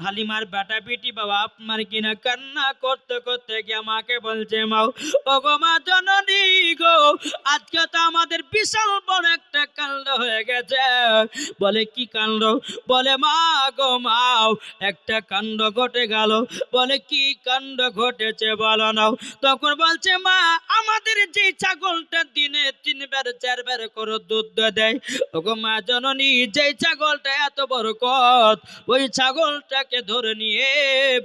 হালিমার বেটা বেটি বাবা আপনার কিনা কান্না করতে করতে গিয়ে মাকে বলছে মা, ওগো মা জননী গো, আজকে তো আমাদের বিশাল বড় একটা কাণ্ড হয়ে গেছে। বলে কি কাণ্ড? বলে মা গো মা, একটা কাণ্ড ঘটে গেল। বলে কি কাণ্ড ঘটেছে বলো না। তখন বলছে মা, আমাদের যে ছাগলটা দিনে 3 বার 4 বার করে দুধ দেয়, ওগো মা জননী, যে ছাগলটা এত বড় কত, ওই ছাগলটাকে ধরে নিয়ে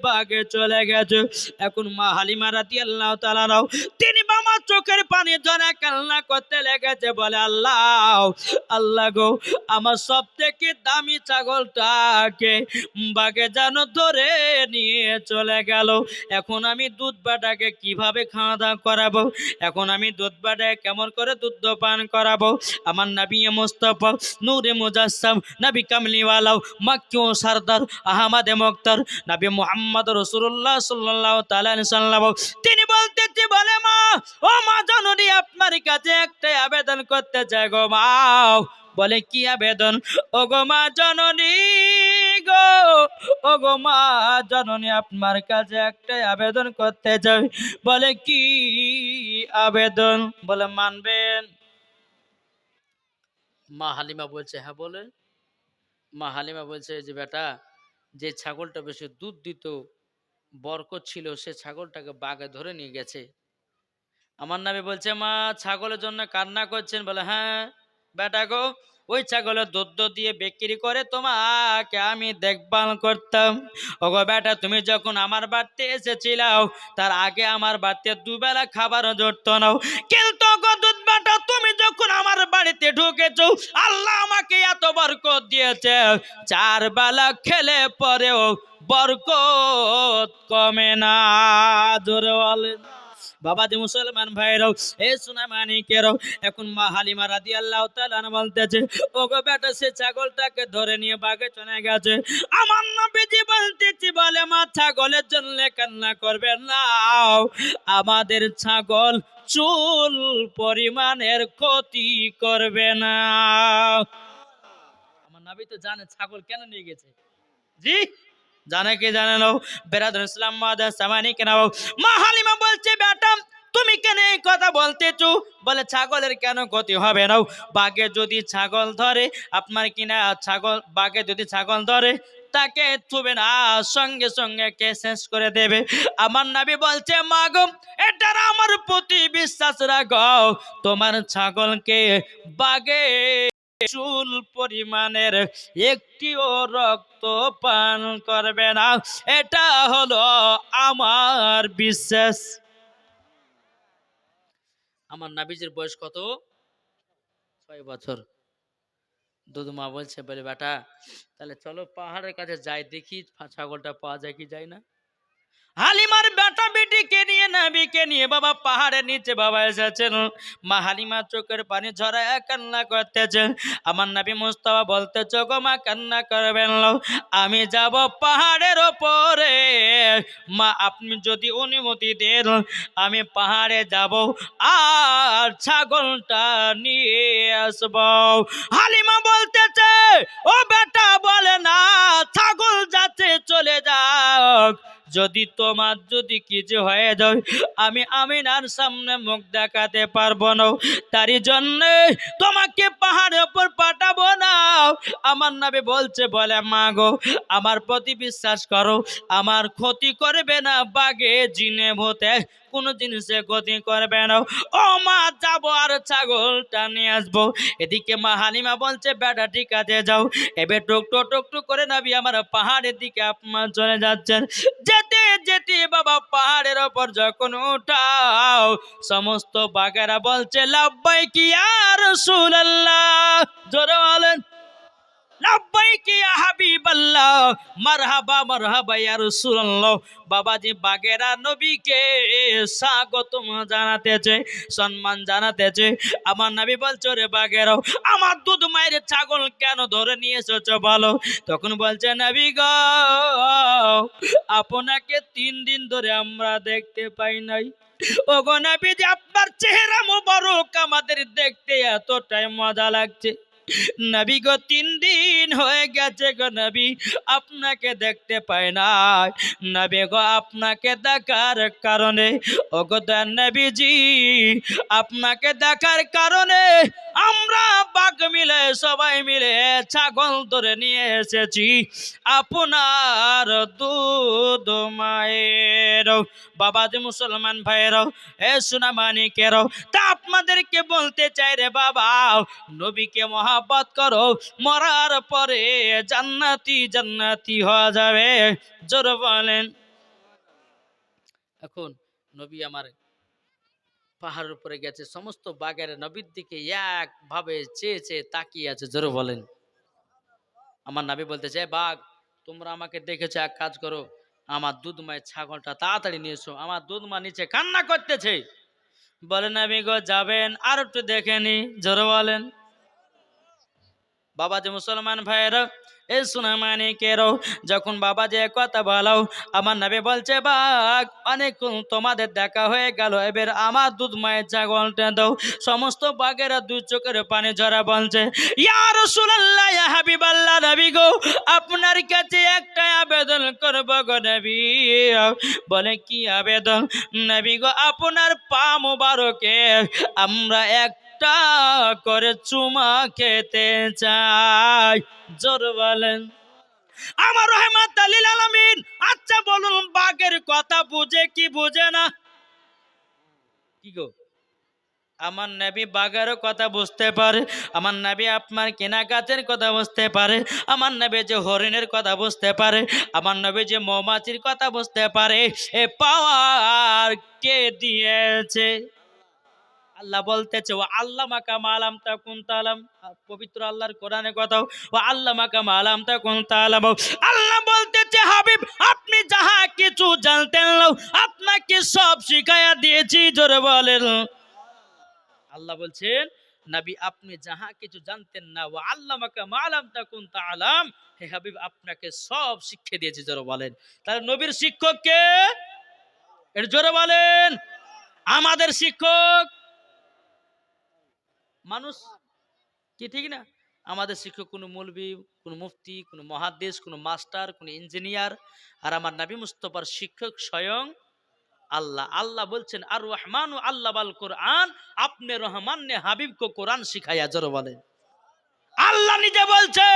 বাগে চলে গেছে। এখন মা হালিমা রাদিয়াল্লাহু তাআলা নাও, তিনি বাবা চোখের পানি ঝরে কান্না করতে লেগেছে। বলে আল্লাহ, আল্লাহ গো, আমার সব থেকে দামি ছাগলটাকে বাগে যেন ধরে নিয়ে চলে গেল। এখন আমি দুধ বাটাকে কিভাবে খাওয়া দাওয়া করাবো? এখন আমি দুধ বাটাকে কেমন করে দুধ পান করাবো? আমার নবী মুস্তাফা নূরে মুজাসসাম নবী কামলিওয়ালা মক্কি ও সরদার আহমদে মুখতার নবী মুহাম্মদ রাসূলুল্লাহ সাল্লাল্লাহু তাআলা আলাইহি সাল্লাম তিনি বলতেছে, বলে মা, ও মা জননী, আপনার কাছে একটা আবেদন করতে চাই গো মা। বলে কি আবেদন? ও গো মা জননী গো, ও গো মা জননী, আপনার কাছে একটা আবেদন করতে চাই। বলে কি আবেদন? বলে মানবেন? মা হালিমা বলছে হ্যাঁ বলেন। মা হালিমা বলছে যে বেটা, যে ছাগলটা বেশি দুধ দিত, বরকত ছিল, সে ছাগলটাকে বাঘে ধরে নিয়ে গেছে। আমার নবী বলছে মা, ছাগলের জন্য কান্না করছেন? বলে হ্যাঁ বেটা গো, ওই ছাগলের দুধ দিয়ে বিক্রি করে তোমাকে আমি দেখভাল করতাম। ওগো বেটা, তুমি যখন আমার বাড়িতে এসেছিলাও, তার আগে আমার বাড়িতে দুবেলা খাবার জড়ত নাও, কিন্তু গো দুধ বেটা, তুমি যখন আমার বাড়িতে ঢুকেছো, আল্লাহ আমাকে এত বরকত দিয়েছে, 4 বেলা খেলে পরেও বরকত কমে না। জোরে বলেন। বাবাজি মুসলমান ভাইরাও, এ সোনা মানিকেরাও, এখন মা হালিমা রাদিয়াল্লাহু তাআলা বলতেছে, ওগো বেটা, সে ছাগলটাকে ধরে নিয়ে বাগে চলে গেছে। আমার নবীজি বলতেছি, বলে মা, ছাগলের জন্য কান্না করবেন না, আমাদের ছাগল চুল পরিমাণের ক্ষতি করবে না। আমার নবী তো জানে ছাগল কেন নিয়ে গেছে। জি জানে কি জানে না? বেরাদুল ইসলাম মাদার সামানি কেন? মা হালিমা বলছে, বেটা তুমি কেন এই কথা বলতেছো? বলে ছাগলের কেন ক্ষতি হবে না? বাঘে যদি ছাগল ধরে, আপনার কিনা ছাগল, বাঘে যদি ছাগল ধরে, তাকে থুবে না, সঙ্গে সঙ্গে কে শেষ করে দেবে। আমার নবী বলছে, মা গো, এটার আমার প্রতি বিশ্বাস রাখো, তোমার ছাগলকে বাঘে চুল পরিমাণের একটিও রক্ত পান করবে না, এটা হলো আমার বিশ্বাস। আমার নাবিজের বয়স কত? 6 বছর। দুধমা বলছে, বলে বেটা, তাহলে চলো পাহাড়ের কাছে যাই, দেখি ছাগলটা পাওয়া যায় কি যায় না। হালিমার বেটা বেটিকে নিয়ে, নবীকে নিয়ে বাবা পাহাড়ের নিচে বাবা এসেছেন। মা হালিমা চোখের পানি ঝরায় কান্না করতেছেন। আমার নবী মুস্তাফা বলতেছে, গো মা কান্না করবেন না, আমি যাব পাহাড়ের ওপরে, মা আপনি যদি অনুমতি দেন আমি পাহাড়ে যাব আর ছাগলটা নিয়ে আসব। হালিমা বলতেছে, ও বেটা, বলে না, ছাগল যাচ্ছে চলে যাক, যদি তোমার যদি কিছু হয়ে যায়, আমি আমিনার সামনে মুখ দেখাতে পারবো না, তারই জন্য তোমাকে পাহাড়ের উপর পাঠাবো না। আমার নবী বলছে, বলে মা গো, আমার প্রতি বিশ্বাস করো, আমার ক্ষতি করবে না, বাঘে জিনে ভূতে কোন জিনিসে ক্ষতি করবে না। ও মা, যাবো আর ছাগলটা নিয়ে আসবো। এদিকে মা হালিমা বলছে, বেটা ঠিক আছে যাও। এবার টুকটু টুকটু করে নবী আমার পাহাড়ের দিকে আপনার চলে যাচ্ছেন। যেতে যেতে বাবা পাহাড়ের ওপর যখন উঠাও, সমস্ত বাঘেরা বলছে, লাব্বাইক ইয়া রাসূলুল্লাহ। জোরে বলেন, লাব্বাইক ইয়া হাবিবাল্লাহ, মারহাবা মারহাবা ইয়া রাসূলুল্লাহ। বাবাজি বাগেরা নবীকে স্বাগতম জানাতেছে, সম্মান জানাতেছে। আমার নবী বলছে, রে বাগেরাও, আমার দুধ মায়ের ছাগল কেন ধরে নিয়ে এসেছো বলো? তখন বলছে, নবী গো, আপনাকে 3 দিন ধরে আমরা দেখতে পাই নাই। ওগো নবীজি, আপনার চেহারা মোবারক আমাদের দেখতে এতটাই মজা লাগছে, নবী গো 3 দিন হয়ে গেছে গো নবী, আপনাকে দেখতে পাই না। নবী গো আপনাকে দেখার কারণে, ও গো নবীজি, আপনাকে দেখার কারণে আমরা বাঘ মিলে সবাই মিলে ছাগল ধরে নিয়ে এসেছি আপনার দুধ মায়ের। বাবা যে মুসলমান ভাইয়েরাও, এ সোনা মানিকেরাও, তা আপনাদেরকে বলতে চাই রে বাবা, নবীকে মহাব্বত করো, মরার পরে জান্নাতি জান্নাতি হওয়া যাবে। জোর বলেন। এখন নবী আমার পাহাড়ের উপরে গেছে, সমস্ত বাঘের নবীর দিকে একভাবে চেয়ে চেয়ে তাকিয়ে আছে। জোর বলেন। আমার নবী বলতে চাই, বাঘ তোমরা আমাকে দেখেছো, এক কাজ করো, আমার দুধ মায়ের ছাগলটা তাড়াতাড়ি নিয়ে এসো, আমার দুধ মা নিচে কান্না করতেছে। বলে নবী গো যাবেন, আর একটু দেখে নি। জোরে বলেন। বাবা যে মুসলমান ভাইয়েরা, এ সোনা মানিকেরও, যখন বাবা যে কথা বলো, আমার নবী বলছে বাঘ অনেক তোমাদের দেখা হয়ে গেল, এবার আমার দুধ মায়ের ছাগলটা দাও। সমস্ত বাঘেরা দুই চোখের পানি ঝরা বলছে, ইয়া রাসূলুল্লাহ, ইয়া হাবিবাল্লাহ, নবী গো আপনার কাছে একটা আবেদন করব গো নবী। বলে কি আবেদন? নবী গো আপনার পা মোবারকে আমরা একটা করে চুমা খেতে চাই। জোর বলেন। আমার রহমাত লিল আলামিন। আচ্ছা বলুন, বাঘের কথা বুঝে কি বুঝে না? কি গো, আমার নবী বাঘেরও কথা বুঝতে পারে, আমার নবী আপনার কেনা গাছের কথা বুঝতে পারে, আমার নবী যে হরিণের কথা বুঝতে পারে, আমার নবী যে মৌমাছির কথা বুঝতে পারে। এ পাওয়ার কে দিয়েছে? আল্লাহ বলতেছে, ও আল্লাহ মাকা মালাম তা কোন তালাম। পবিত্র আল্লাহর কোরআনে কথা, ও আল্লাহ মাকা মালাম তা কোন তালাম। আল্লাহ বলতেছে, হাবিব আপনি যাহা কিছু জানতেন না আপনাকে সব শিখাইয়া দিয়েছি। জোরে বলেন। আল্লাহ বলছেন, নবী আপনি যাহা কিছু জানতেন না, ও আল্লাহ মাকা মালাম তা কোন তালাম, হে হাবিব আপনাকে সব শিক্ষা দিয়েছি। জোরে বলেন। তাহলে নবীর শিক্ষক কে? এর জোরে বলেন। আমাদের শিক্ষক মানুষ, কি ঠিক না? আমাদের শিক্ষক কোনো মৌলবি, কোনো মুফতি, কোনো মুহাদ্দিস, কোনো মাস্টার, কোনো ইঞ্জিনিয়ার, আর আমার নবী মুস্তাফার শিক্ষক স্বয়ং আল্লাহ। আল্লাহ বলছেন, আর রহমান আল্লাহ বাল কোরআন, আপনি রহমান ने হাবিব को কোরআন শিখায়া। জোরে বলেন। আল্লাহ নিজে বলছে,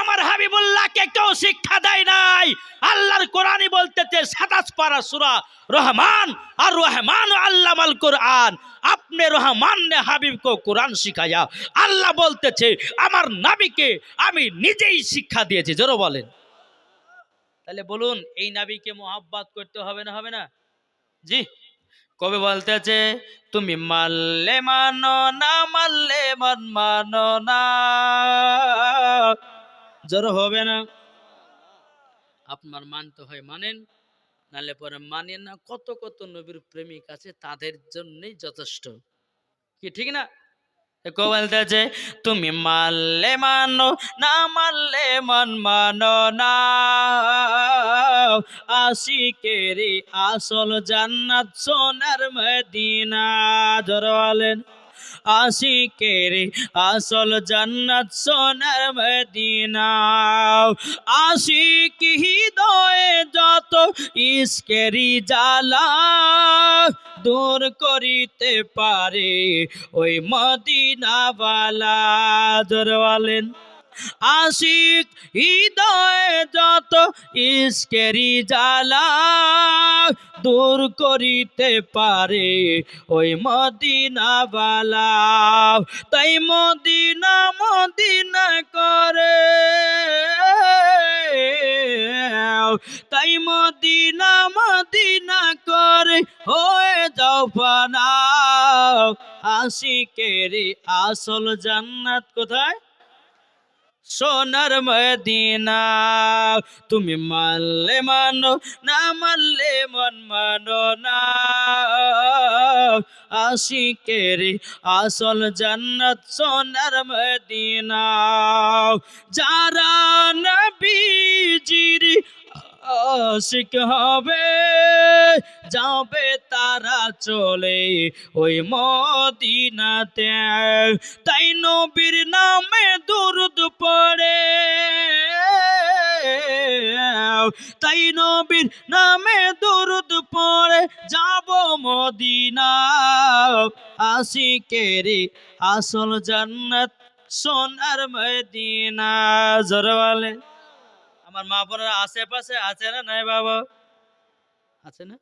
আমার হাবিবুল্লাহকে কেউ শিক্ষা দেয় নাই। আল্লাহর কোরআনই বলতেছে 27 পারা সূরা রহমান, আর রহমান আল্লাহ আল কোরআন, আপনি রহমান ने হাবিব को কোরআন শিখায়া। আল্লাহ বলতেছে আমার নবীকে আমি নিজেই শিক্ষা দিয়েছি। জোরে বলেন। তাহলে বলুন, এই নবীকে মোহাব্বত করতে হবে না হবে না? জি। কবি বলতেছে, তুমি মানলে মানো না মানলে মন মানো না। জোর হবে না? আপনার মানতে হয় মানেন, নালে পরে মানেন না। কত কত নবীর প্রেমিক আছে, তাদের জন্যই যথেষ্ট। কি ঠিক না? বলতেছে, তুমি মানলে মানো না মানলে মন মানো না। আশিকেরি আসল জান্নাত সোনার মদিনা। জোরে বলেন। আশিকেরি আসল জান্নাত সোনার মদিনা। আশিক হৃদয়ে যত ইশকেরি জ্বালা দূর করিতে পারে ওই মদিনাওয়ালা। জোরে বলেন। আশিক হৃদয়ে যত ইশকেরি জ্বালা দূর করিতে পারে ওই মদিনাওয়ালা। তাই মদিনা মদিনা করে, তাই মদিনা মদিনা করে হয়ে যাও ফানা। আশিকেরি আসল জান্নাত কোথায়? সোনার মদিনা। তুমি মানলে মানো না মানলে মন মানো না। আশিকেরি আসল জান্নাত সোনার মদিনা। যারা নবীজির আশিক হবে যাবে তারা চলে ওই মদিনাতে। তাই নবীর নামে দুরূদ পড়ে, তাই নবীর নামে দুরূদ পড়ে যাব মদিনা। আশিকেরি আসল জান্নাত সোনার মদিনা। জোরে বলে। আমার মা বোনেরা আশেপাশে আছে না নাই বাবা? আছে না?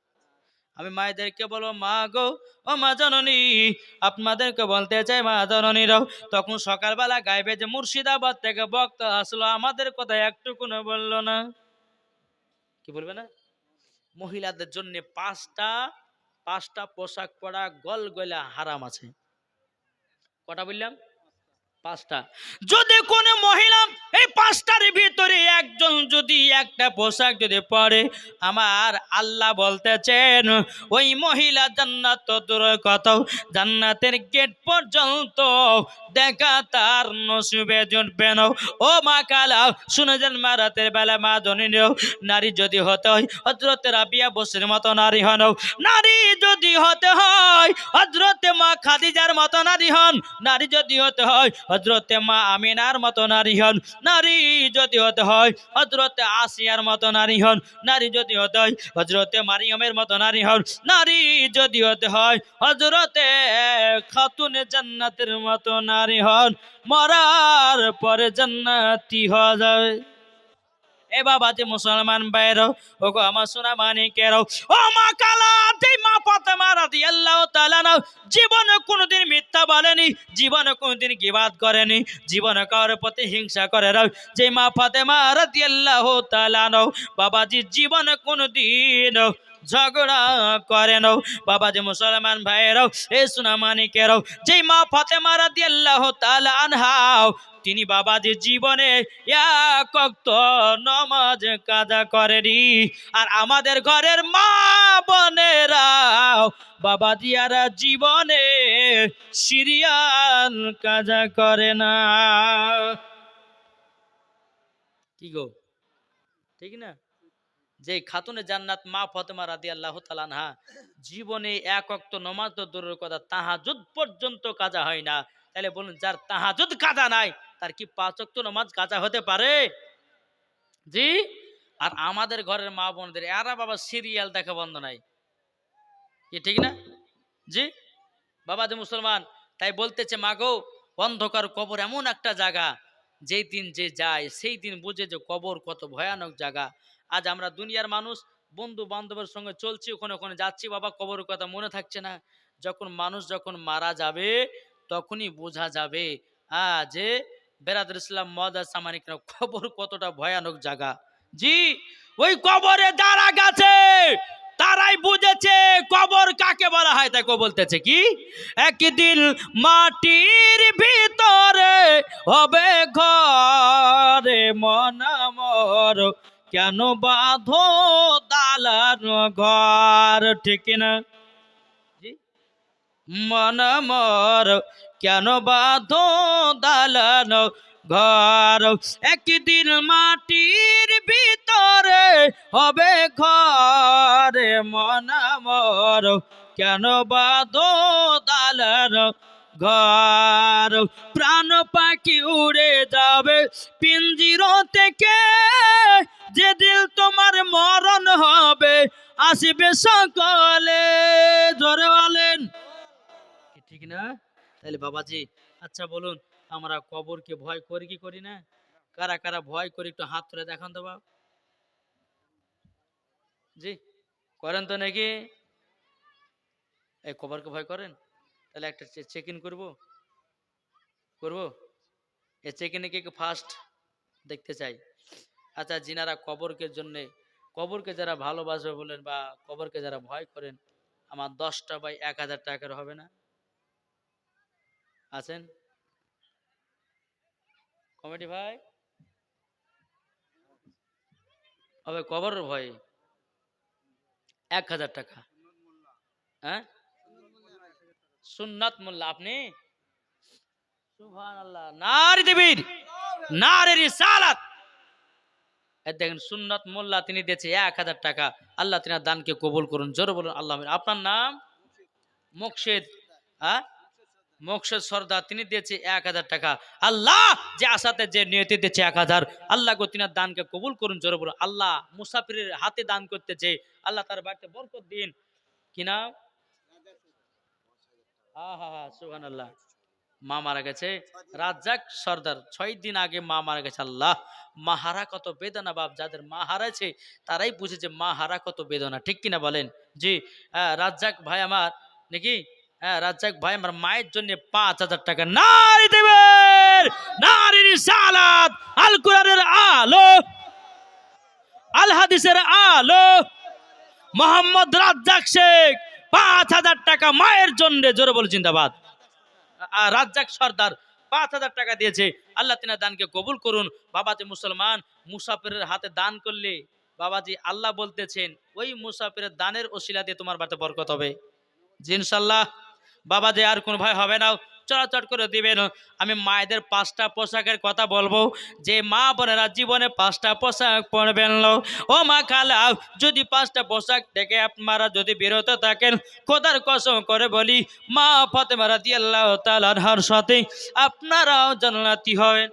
আমি মায়েদেরকে বলবো, মা গো, ও মা জননী, আপনাদেরকে বলতে চাই মা জননীরাও তখন সকালবেলা গাইবে যে মুর্শিদাবাদ থেকে বক্তা আসলো, আমাদের কথা একটুকুনো বললো না। কি বলবে না? মহিলাদের জন্য পাঁচটা পোশাক পরা গলগলা হারাম আছে। কটা বললাম? পাঁচটা। যদি কোন মহিলা এই পাঁচটার ভিতরে একজন যদি একটা পোশাক যদি পরে, আমার আল্লাহ বলতেছেন ওই মহিলা জান্নাত দূর কত, জান্নাতের গেট পর্যন্ত দেখা তার নসিবে জুটবে না। ও মা কালা শুনে যান, মা রাতের বেলা মা জননীও নারী যদি হতে হয় হযরত রাবিয়া বসরির মতো নারী হন, নারী যদি হতে হয় হযরত মা খাদিজার মতো নারী হন, নারী যদি হতে হয় হযরতে মা আমিনার মতো নারী হন, নারী যদি হতে হয় হযরতে আসিয়ার মতো নারী হন, নারী যদি হতে হয় হযরতে মারিয়মের মতো নারী হন, নারী যদি হতে হয় হযরতে খাতুনে জান্নাতের মতো নারী হন, মরার পরে জান্নাতি হওয়া যাবে। এ বাবা যে মুসলমান ভাইরাও, ও গো আমার সোনা মানিকেরাও, ও মা কালা যে মা ফাতেমা রাদিয়াল্লাহু তাআলা না জীবনে কোনোদিন মিথ্যা বলেনি, জীবনে কোনোদিন গীবাত করেনি, জীবনে কারোর প্রতি হিংসা করে না। যে মা ফাতেমা রাদিয়াল্লাহু তাআলা না বাবাজি জীবনে কোনোদিন ঝগড়া করে না। বাবা যে মুসলমান ভাইরাও, এ সোনা মানিকেরাও, যে মা ফাতেমা রাদিয়াল্লাহু তাআলা আনহা তিনি বাবাজি জীবনে এক ওয়াক্ত নামাজ কাজা করেনি। আর আমাদের ঘরের মা বোনেরা বাবাজি আর জীবনে সিরিয়াল কাজা করে না। কি গো, ঠিক না? যে খাতুনে জান্নাত মা ফাতেমা রাদিয়াল্লাহু তাআলা আনহা জীবনে এক ওয়াক্ত নামাজ তো দূরের কথা, তাহাজ্জুদ পর্যন্ত কাজা হয় না। তাহলে বলুন, যার তাহাজ্জুদ কাজা নাই তার কি পাঁচ ওয়াক্ত নামাজ কাজা হতে পারে? জি। আর আমাদের ঘরের মা বোনদের এরা বাবা সিরিয়াল দেখা বন্ধ নাই, কি ঠিক না? জি বাবা যে মুসলমান, তাই বলতেছে মা গো, অন্ধকার কবর এমন একটা জায়গা, যেই দিন যে যায় সেই দিন বুঝে যে কবর কত ভয়ানক জায়গা। আজ আমরা দুনিয়ার মানুষ বন্ধু বান্ধবের সঙ্গে চলছি, ওখানে ওখানে যাচ্ছি, বাবা কবরের কথা মনে থাকছে না। যখন মানুষ যখন মারা যাবে তখনই বোঝা যাবে যে বেরাদুল ইসলাম মওদুদ সামানিক কবর কতটা ভয়ানক জায়গা। জি, ওই কবরে যারা গেছে তারাই বুঝেছে কবর কাকে বলা হয়। তাই বলতেছে কি, একদিন মাটির ভিতরে হবে ঘরে মন আমর, কেন বাঁধো দালান ঘর, ঠিক না? জি, মন আমর কেন বাঁধো দালান ঘর, একদিন মাটির ভিতরে হবে ঘরে মন আমর, কেন বাঁধো দালান ঘর, প্রাণ পাখি উড়ে যাবে পিঞ্জির থেকে, যেদিন তোমার মরণ হবে আসবে সকলে। জোরে বলেন, ঠিক না? তাহলে বাবাজি আচ্ছা বলুন, আমরা কবরকে ভয় করি কি করি না? কারা কারা ভয় করি একটু হাত তুলে দেখান তো বাবা। জি, করেন তো নাকি? এই কবরকে ভয় করেন? তাহলে একটা চেক ইন করবো, করবো। এই চেক ইনে কি ফার্স্ট দেখতে চাই। আচ্ছা, যিনারা কবরকে জন্য, কবরকে যারা ভালোবাসবে বলেন বা কবরকে যারা ভয় করেন, আমার 10টা বাই 1000 টাকার হবে না? আছেন কমিটি ভাই? হবে কবর ভয় 1000 টাকা। হ্যাঁ, সুন্নাত মোল্লা আপনি? সুবহানাল্লাহ, নারী দেবীর নারী রিসালাত। এই দেখেন সুন্নত মোল্লা তিনি দিয়েছে 1000 টাকা। আল্লাহ তিনার দানকে কবুল করুন, জোরে বলুন আল্লাহ আমিন। আপনার নাম? মোকশেদ। হ্যাঁ, মোকশেদ সর্দার, তিনি দিয়েছে 1000 টাকা। আল্লাহ যে আশাতে যে নিয়তি দিয়েছে 1000, আল্লাহ গো তিনার দানকে কবুল করুন, জোরে বলুন। আল্লাহ মুসাফিরের হাতে দান করতেছে, আল্লাহ তার বাড়িতে বরকত দিন। কি নাম? হ্যাঁ হ্যাঁ হ্যাঁ, সুবহানাল্লাহ। মা মারা গেছে রাজ্জাক সর্দার, 6 দিন আগে মা মারা গেছে। আল্লাহ, মা হারা কত বেদনা বাপ, যাদের মা হারাইছে তারাই বুঝেছে মা হারা কত বেদনা, ঠিক কিনা বলেন? জি। রাজ্জাক ভাই আমার নাকি, রাজ্জাক ভাই আমার মায়ের জন্য 5000 টাকা। নারী দেবের, নারীর সালাত, আল কোরআনের আলো, আল হাদিসের আলো, মোহাম্মদ রাজ্জাক শেখ 5000 টাকা মায়ের জন্য, জোরে বলে জিন্দাবাদ। রাজ্জাক সর্দার 5000 টাকা দিয়েছে, আল্লাহ তিনার দানকে কবুল করুন। বাবাজি মুসলমান, মুসাফিরের হাতে দান করলে বাবাজি আল্লাহ বলতেছেন ওই মুসাফিরের দানের ওসিলা দিয়ে তোমার বাড়িতে বরকত হবে, জি ইনশাল্লাহ। বাবাজি আর কোন ভাই হবে না, চলাচল করে দিবেন। আমি মায়েদের 5টা পোশাকের কথা বলবো, যে মা বোনেরা জীবনে 5টা পোশাক পরবেন। ও মা খালা, যদি 5টা পোশাক থেকে আপনারা যদি বিরত থাকেন, খোদার কসম করে বলি মা ফাতেমা রাদিয়াল্লাহু তাআলা আনহার সাথে আপনারাও জান্নাতি হবেন।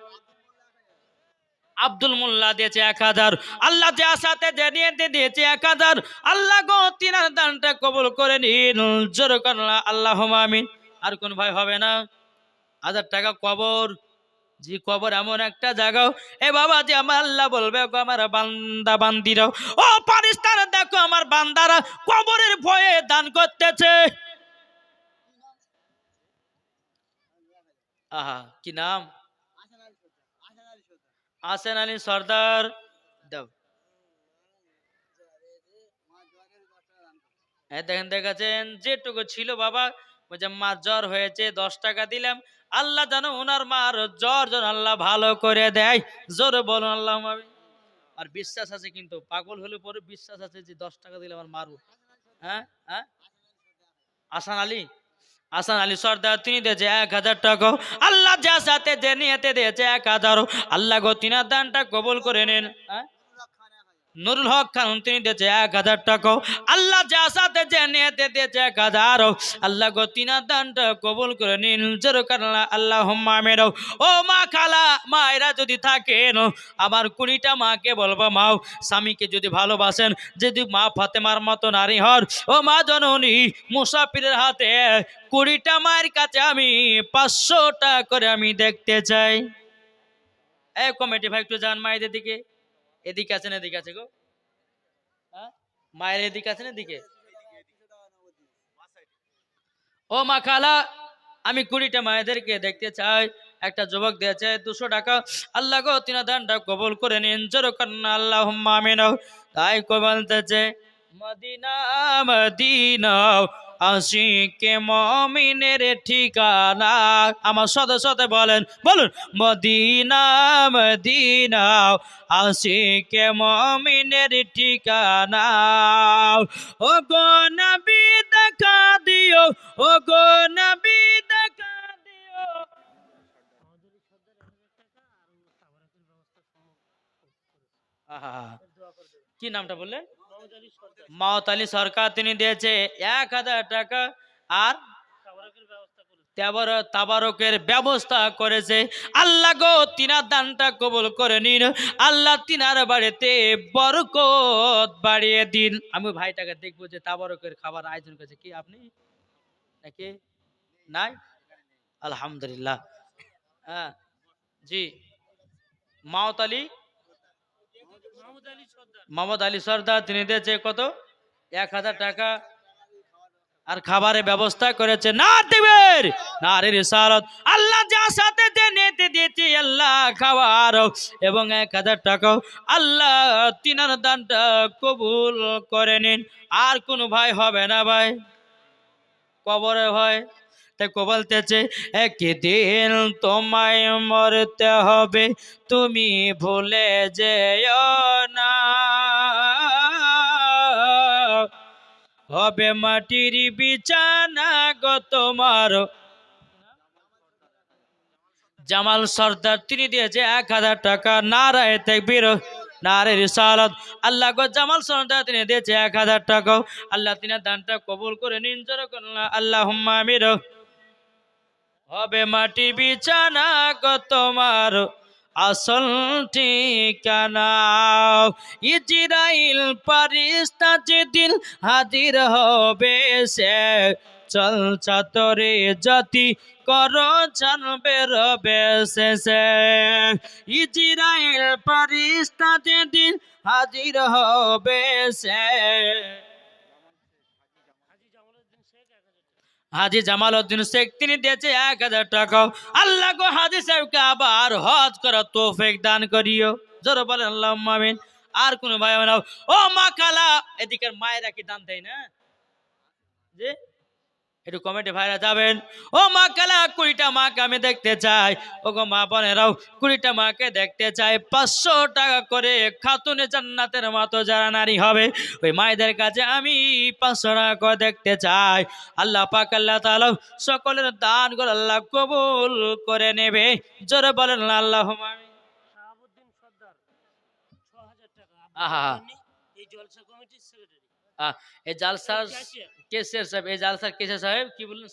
আব্দুল মোল্লা দিয়েছে 1000, আল্লাহ যে আসাতে যে নিয়ে দিয়েছে 1000, আল্লাহ গো তিনার দানটা কবুল করে নিন, জোরে করুন আল্লাহুম্মা আমিন। আর কোন ভাই হবে না? 1000 টাকা কবর, জি কবর এমন একটা জায়গা, এ বাবা যে আমার আল্লাহ বলবে গো আমার বান্দা বান্দিরা, ও ফারিস্তারা দেখো আমার বান্দারা কবরের ভয়ে দান করতেছে। আহা, কি নাম? আসেন আলী সর্দার দাও। দেখেন দেখাচ্ছেন যেটুকু ছিল বাবা, ওই যে মা জ্বর হয়েছে 10 টাকা দিলাম, আল্লাহ জানো ওনার মার জ্বর যেন আল্লাহ ভালো করে দেয়, জোরে বলুন আল্লাহ। আর বিশ্বাস আছে কিন্তু, পাগল হলে পরে বিশ্বাস আছে যে 10 টাকা দিলে আমার মারু। হ্যাঁ হ্যাঁ, আসান আলী, আসান আলী সর্দার তিনি দিয়েছে 1000 টাকা। আল্লাহ যা সাথে যে নিয়েতে দিয়েছে 1000, আল্লাহ গো তিনার দানটা কবুল করে নেন। হ্যাঁ, নুরুল হক খান তিনি দিয়েছে 1000 টাকা। আল্লাহ যা সাথে যে নিয়েতে দিয়েছে 1000, আল্লাহ গো তিনার দানটা কবুল করে নিন, জোরে করুন আল্লাহুম্মা আমিন। ও মা খালা, মায়েরা যদি থাকেন আমার 20টা মাকে বলবো, মাও স্বামীকে যদি ভালোবাসেন, যদি মা ফাতেমার মতো নারী হন, ও মা জননী মুসাফিরের হাতে 20টা মায়ের কাছে আমি 500 টাকা করে আমি দেখতে চাই। এই কমিটি ভাই একটু যান মায়েদের দিকে, এদিকে আছেন, এদিকে আছে গো, হ্যাঁ? মায়ের এদিকে আছেন, এদিকে। ও মা খালা, আমি 20টা মায়েদেরকে দেখতে চাই। একটা যুবক দিয়েছে 200 টাকা, আল্লাহ গো তিনা দানটা কবুল করে নিন, জোরে করুন আল্লাহুম্মা আমিন। তাই বলতেছে মদিনা মদিনা আশিকে মুমিনের ঠিকানা, আমার সাথে সাথে বলেন, বলুন মদিনা মদিনা আশিকে মুমিনের ঠিকানা। ও গো নবী দেখা দিও, ও গো নবী দেখা দিও। আহা, কি নামটা বললেন? মাওত আলী সরকার, তিনি দিয়েছে 1000 টাকা। আর তাবারকের ব্যবস্থা করেছে, আল্লাহ গো তিনার দানটা কবুল করে নিন, আল্লাহ তিনার বাড়িতে বরকত বাড়িয়ে দিন। আমি ভাইটাকে দেখবো যে তাবারকের খাবার আয়োজন করেছে, কি আপনি নাকি নাই? আলহামদুলিল্লাহ। হ্যাঁ, জি। মাওত আলী, মোহাম্মদ আলী সর্দার, তিনি দিয়েছে কত? 1000 টাকা। আর খাবারের ব্যবস্থা করেছে না দিবের নারীর রিসালাত, আল্লাহ যা সাথে নিতে দিয়েছে আল্লাহ খাবার এবং 1000 টাকা, আল্লাহ তিনার দানটা কবুল করে নিন। আর কোন ভাই হবে না ভাই? কবরে ভয়, তাই বলতেছে একদিন তোমায় মরতে হবে, তুমি ভুলে যেও না, হবে মাটির বিছানা গো তোমার। জামাল সর্দার, তিনি দিয়েছে 1000 টাকা। নারায়ে তাকবীর, নারে রিসালাত। আল্লাহ গো জামাল সরদার তিনি দিয়েছে 1000 টাকা। আল্লাহ তিনি দানটা কবুল করে নিন, জোরে করুন আল্লাহুম্মা আমিন। হবে মাটি বিছানা গো তোমার আসল ঠিকানা, ইজরাইল ফারিস্তা যেদিন হাজির হবে সে, চল চাতরে জাতি করো জানবে রবে শেষে। ইজরাইল ফারিস্তা যেদিন হাজির হবে সে, হাজি জামাল উদ্দিন শেখ তিনি দিয়েছে 1000 টাকা। আল্লাহ গো হাজি সাহেবকে আবার হজ করার তৌফিক দান করিও, জোরে বলেন আল্লাহুম্মা আমিন। আর কোন ভাই আমার ও মা খালা, এদিকের মায়েরা কি দান দেয় না? যে একটু কমেন্টে ভাইরা যাবেন। ও মা খালা, 20টা মাকে আমি দেখতে চাই। ও গো মা বোনেরাও, 20টা মাকে দেখতে চাই। 500 টাকা করে খাতুনে জান্নাতের মতো যারা নারী হবে, ওই মায়েদের কাছে আমি 500 টাকা করে দেখতে চাই। আল্লাহ পাক আল্লাহ তাআলা সকলের দান করে আল্লাহ কবুল করে নেবে, জোরে বলেন আল্লাহুম্মা আমিন। আহা, এই জালসার কেসিয়ার সাহেব, এই জালসার কেসিয়ার সাহেব কি বললেন?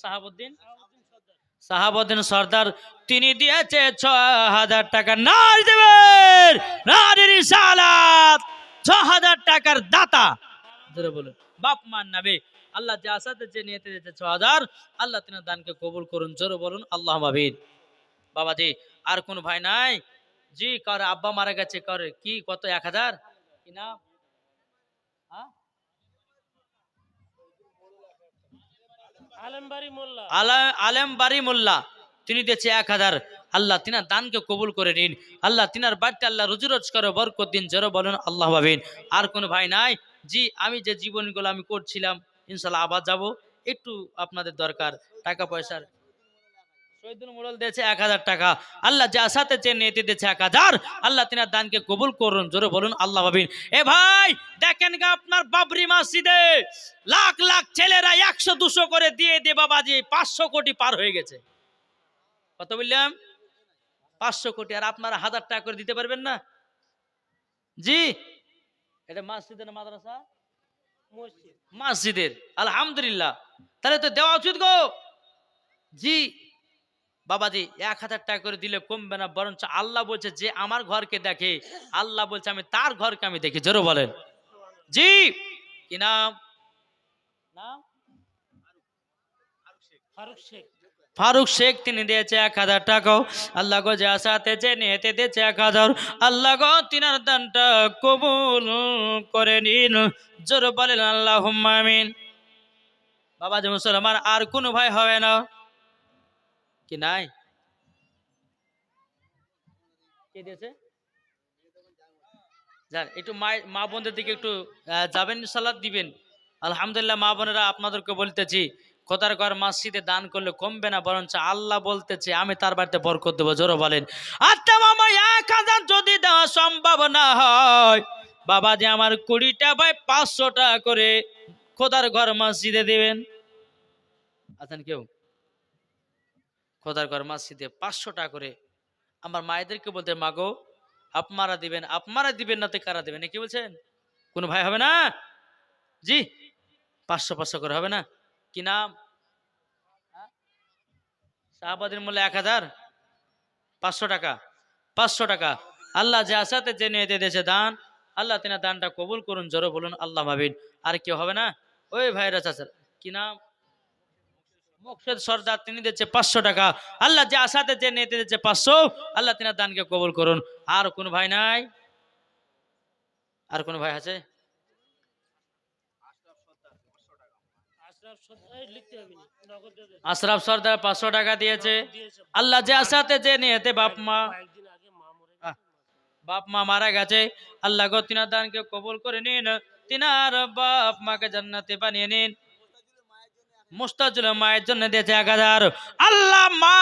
সাহাবুদ্দিন সর্দার তিনি দিয়েছে 6000 টাকা। নারী দেবেন, নারী রিসালাত, 6000 টাকার দাতা, জোরে বলুন বাপ মান নামে। আল্লাহ যে আসাতে যে নিয়েতে দিয়েছে 6000, আল্লাহ তিনার দানকে কবুল করুন, জোরে বলুন আল্লাহুম্মা আমিন। বাবাজি আর কোন ভাই নাই? জি, কার আব্বা মারা গেছে, করে কি কত 1000 কি না? হ্যাঁ? আলেম বাড়ি মোল্লা তিনি দিয়েছে 1000। আল্লাহ তিনার দানকে কবুল করে নিন। আল্লাহ তিনার বাড়িতে আল্লাহ রুজি রোজ করে বরকত দিন, জোরে বলুন আল্লাহ ভাবিন। আর কোন ভাই নাই? জি, আমি যে জীবনগুলো আমি করছিলাম ইনশাল্লাহ আবার যাব, একটু আপনাদের দরকার টাকা পয়সার। শহীদুল মোড়ল দিয়েছে 1000 টাকা। আল্লাহ যা সাথে চেয়ে নিতে দিয়েছে 1000। আল্লাহ তিনার দানকে কবুল করুন, জোরে বলুন আল্লাহ ভাবিন। এ ভাই দেখেন গা, আপনার বাবরি মসজিদে লাখ লাখ ছেলেরা 100 200 করে দিয়ে দিয়ে বাবাজি 500 কোটি পার হয়ে গেছে। কত বললাম? 500 কোটি। আর আপনারা 1000 টাকা করে দিতে পারবেন না? জি, এটা মসজিদের না মাদ্রাসা? মসজিদের। আলহামদুলিল্লাহ, তাহলে তো দেওয়া উচিত গো। জি বাবাজি, 1000 টাকা করে দিলে কমবে না, বরঞ্চ আল্লাহ বলছে যে আমার ঘরকে দেখে, আল্লাহ বলছে আমি তার ঘরকে আমি দেখি, জোরে বলেন। জি, কি নাম? নাম ফারুক শেখ তিনি দিয়েছে 1000 টাকা। আল্লাহ গো যে আসাতে যে নিয়েতে দিয়েছে 1000, আল্লাহ গো তিনার দানটা কবুল করে নিন, জোরে বলেন আল্লাহুম্মা আমিন। বাবাজি মুসলমান আর কোন ভাই হবে না কি? নাই? কে দিয়েছে? যান একটু মা বোনদের দিকে একটু যাবেন, সালাদ দিবেন। আলহামদুলিল্লাহ মা বোনেরা, আপনাদেরকে বলতেছি খোদার ঘর মসজিদে দান করলে কমবে না, বরঞ্চ আল্লাহ বলতেছে আমি তার বাড়িতে বরকত দেবো, জোরে বলেন। আচ্ছা মামা, 1000 যদি দেওয়া সম্ভব না হয়, বাবা যে আমার 20টা ভাই 500 টাকা করে খোদার ঘর মসজিদে দিবেন। আছেন কেউ? খোদার ঘর মসজিদে 500 টাকা করে আমার মায়েদেরকে বলতে, মাগো আপনারা দিবেন না তো কারা দিবেন? কি বলছেন? কোন ভাই হবে না? জি, 500 500 করে হবে না? কি নাম? শাহবাদের মূল্য 1000, 500 টাকা, 500 টাকা। আল্লাহ যে আসাতে যে নিয়ে দিয়েছে দান, আল্লাহ তিনা দানটা কবুল করুন, জোরে বলুন আল্লাহ ভাবিন। আর কেউ হবে না? ওই ভাইরা চাচার কি নাম? মোকসেদ সর্দার তিনি দিচ্ছে 500 টাকা। আল্লাহ যে আসাতে যে নিয়ে দিয়েছে 500, আল্লাহ তিনার দানকে কবুল করুন। আর কোন ভাই নাই? আর কোন ভাই আছে? আশরাফ সর্দার 500 টাকা দিয়েছে। আল্লাহ যে আসাতে যে নিয়েতে বাপ মা মারা গেছে, আল্লাহ গো তিনার দানকে কবুল করে নিন, তিনার বাপ মাকে জান্নাতে বানিয়ে নিন। মুস্তাজুল মায়ের জন্য দিয়েছে 1000। আল্লাহ মা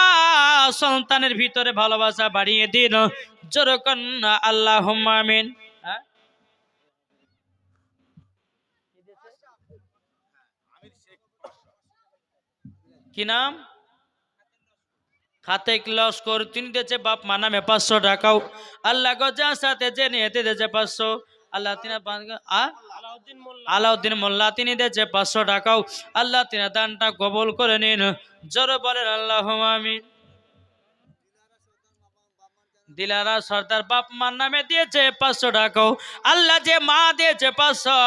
সন্তানের ভিতরে ভালোবাসা বাড়িয়ে দিন, জোরে কন্যা আল্লাহুম্মা আমিন। হ্যাঁ? কি নাম? খাতে লস কর তিনি দিয়েছে বাপ মা নামে 500 টাকাও আল্লাহ গো যার সাথে যে নিয়েতে দিয়েছে 500 আল্লাহ তিনা আলাউদ্দিন মোল্লা তিনি দিয়েছে 500 টাকাও আল্লাহ তিনা দানটা কবুল করে নিন জোরে বলেন আল্লাহ আমিন। দিলারা সর্দার বাপ মার নামে দিয়েছে 500 টাকাও আল্লাহ যে মা দিয়েছে 500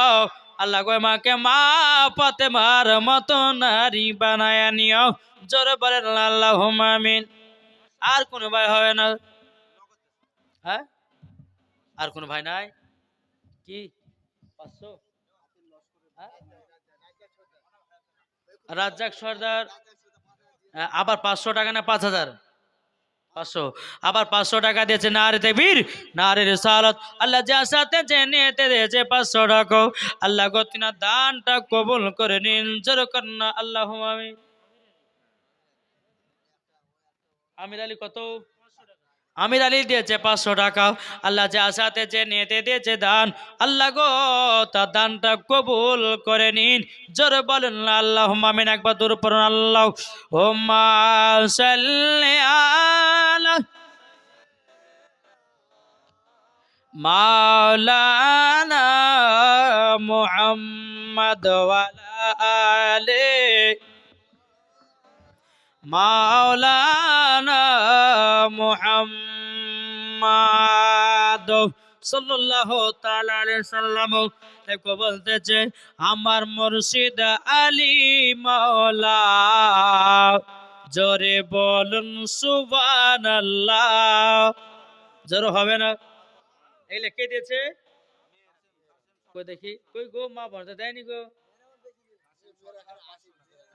আল্লাহ গো মাকে মা ফাতেমার মতো নারী বানায় নিও জোরে বলেন আল্লাহ আমিন। আর কোন ভাই হবে না? হ্যাঁ, আর কোন ভাই নাই কি 500? হ্যাঁ? রাজ্জাক সর্দার আবার 500 টাকা না 5000? 500 আবার 500 টাকা দিয়েছে নারে তাকবীর নারে রিসালাত আল্লাহ যার সাথে যে নিতে দিয়েছে 500 টাকা আল্লাহ গো তিনা দানটা কবুল করে নিন জোরে করেন আল্লাহুম্মা আমিন। আমির আলী কত? আমির আলী দিয়েছে 500 টাকা আল্লাহ যার সাথে যে নিতে দিয়েছে দান আল্লাহ গো তার দানটা কবুল করে নিন জোরে বলেন আল্লাহুম্মা আমিন। একবার দূর পড়ুন আল্লাহুম্মা সাল্লি আলা মাওলানা মুহাম্মদ ওয়ালা আলে মাওলানা মুহাম্মদ সাল্লাল্লাহু তাআলা আলাইহি সাল্লাম দেখো বলতেছে আমার মুর্শিদ আলী মাওলা জোরে বলুন সুবহানাল্লাহ জোরে হবে না? এই লেখে দিয়েছে কই দেখি কই গো মা বলতে দেয়নি গো।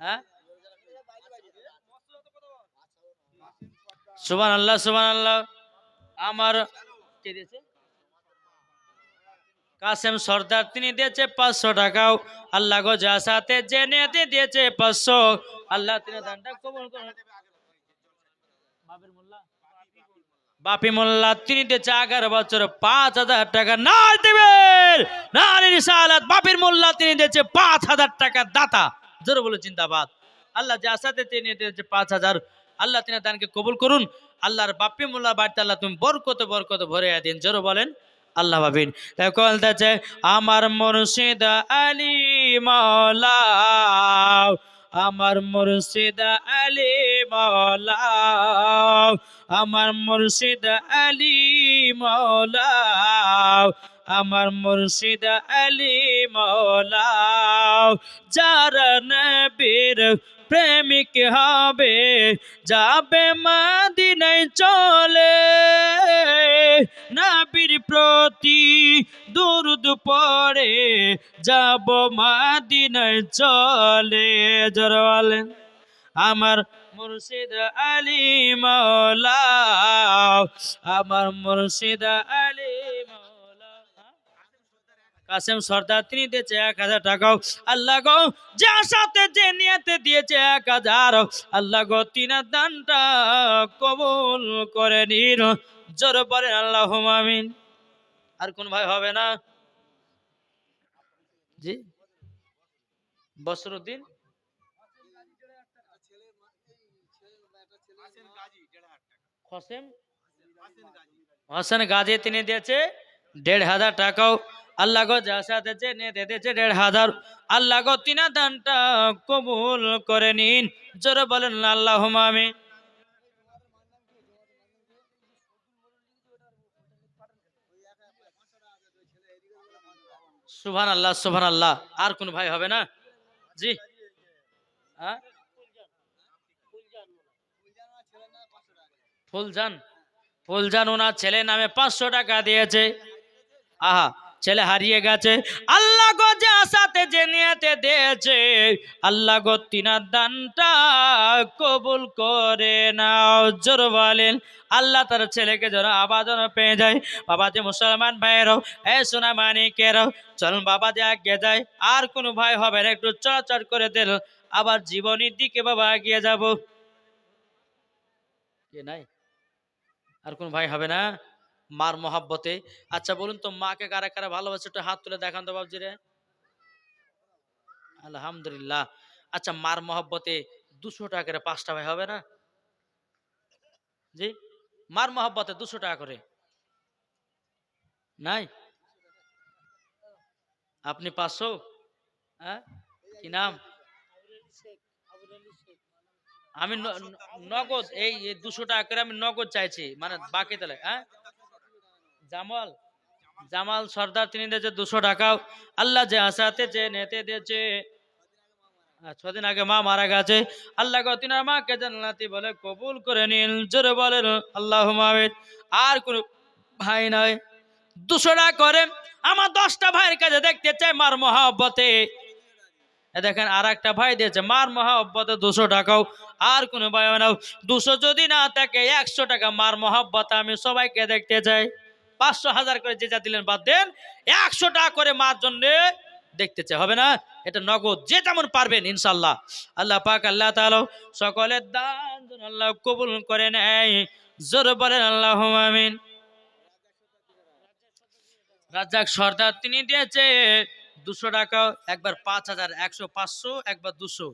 হ্যাঁ সুবহানাল্লাহ সুবহানাল্লাহ। আমার কে দিয়েছে? কাসেম সর্দার তিনি দিয়েছে 500 টাকাও আল্লাহ গো যার সাথে যে নিতে দিয়েছে 500 আল্লাহ তিনি দানটা কবুল করুন। বাপের মোল্লা বাপি মোল্লা তিনি দিয়েছে 11 বছর 5000 টাকা না দিবেন নারী রিসালাত বাপির মোল্লা তিনি দিয়েছে 5000 টাকা দাতা জোরে বলে জিন্দাবাদ। আল্লাহ যার সাথে তিনি দিয়েছে 5000 আল্লাহ তিনি দানকে কবুল করুন আল্লাহর বাপি মোল্লা বাড়িতে আল্লাহ তুমি বরকত বরকত ভরে দিন জোরে বলেন আল্লাহ ভাবিন। এখন তাছে আমার মুর্শিদ আলী মাওলা আমার মুর্শিদ আলী মাওলা আমার মুর্শিদ আলী মাওলা আমার মুর্শিদ আলী মাওলা যারা নবীর প্রেমিক হবে যাবে মদিনায় চলে নবীর প্রতি দুরূদ পড়ে যাব মদিনায় চলে জোরে বলেন আমার মুর্শিদ আলী মাওলা আমার মুর্শিদ আলী মাওলা। কাসেম সর্দার তিনি দিয়েছে 1000 টাকাও আল্লাহ গো যার সাথে যে নিয়তে দিয়েছে 1000 আল্লাহ গো তিনার দানটা কবুল করে নিন জোরে বলেন আল্লাহুম্মা আমিন। আর কোন ভাই হবে না? জি বসরুদ্দিন হোসেন হোসেন গাজী তিনি দিয়েছে 1500 টাকাও আল্লাহ গো যার সাথে যে নিয়ে দিয়েছে 1500 আল্লাহ গো তিনা দানটা কবুল করে নিন জোরে বলেন আল্লাহুম্মা আমিন। সুবহানাল্লাহ সুবহানাল্লাহ। আর কোন ভাই হবে না? জি হ্যাঁ ফুলজান ফুলজান ওনার ছেলে নামে 500 টাকা দিয়েছে। আহা ছেলে হারিয়ে গেছে আল্লাহ গো যা সাথে যে নিয়তে দিয়েছে আল্লাহ গো তিনার দানটা কবুল করে নাও জোরে বলেন আল্লাহ তার ছেলেকে যেন আবার যেন পেয়ে যায়। বাবা যে মুসলমান ভাইয়েরাও এ সোনা মানিকেরাও চলুন বাবা যে আগে যায় আর কোনো ভাই হবে না একটু চলাচল করে দিল আবার জীবনের দিকে বাবা এগিয়ে যাব। কে নাই? আর কোন ভাই হবে না? মার মহাব্বতে আচ্ছা বলুন তো মাকে কারা কারা ভালোবাসে একটু হাত তুলে দেখান তো বাবজি রে। আলহামদুলিল্লাহ। আচ্ছা মার মহাব্বতে 200 টাকা করে 5টা ভাই হবে না? জি, মার মহব্বতে 200 টাকা করে নাই? আপনি 500? হ্যাঁ, কি নাম? আমি নগদ এই 200 টাকা করে আমি নগদ চাইছি, মানে বাকি তাহলে। হ্যাঁ, জামাল, জামাল সর্দার তিনি দিয়েছে 200 টাকা। আল্লাহ যে আসাতে যে নেতে দিয়েছে, 6 দিন আগে মা মারা গেছে, আল্লাহ গো তিনার মাকে জান্নাতি বলে কবুল করে নিন, জোরে বলেন আল্লাহুম্মা আমিন। আর কোন ভাই নয়, 200 টাকা করে আমার 10টা ভাইয়ের কাছে দেখতে চাই মার মহব্বতে। দেখেন আর একটা ভাই দিয়েছে মার মহব্বতে 200 টাকাও। আর কোনো ভাই নাও, 200 যদি না থাকে 100 টাকা মার মহব্বতে আমি সবাইকে দেখতে চাই। 500 1000 করে যে যা দিলেন বাদ দেন, 100 টাকা করে মার জন্য দেখতে চাই, হবে না? এটা নগদ, যে যেমন পারবেন ইনশাল্লাহ। আল্লাহ পাক আল্লাহ তাআলা সকলের দান যেন আল্লাহ কবুল করে নেয়, জোরে বলেন আল্লাহুম্মা আমিন। রাজ্জাক সর্দার তিনি দিয়েছে 200 টাকা, একবার 5000, 100, 500, একবার 200।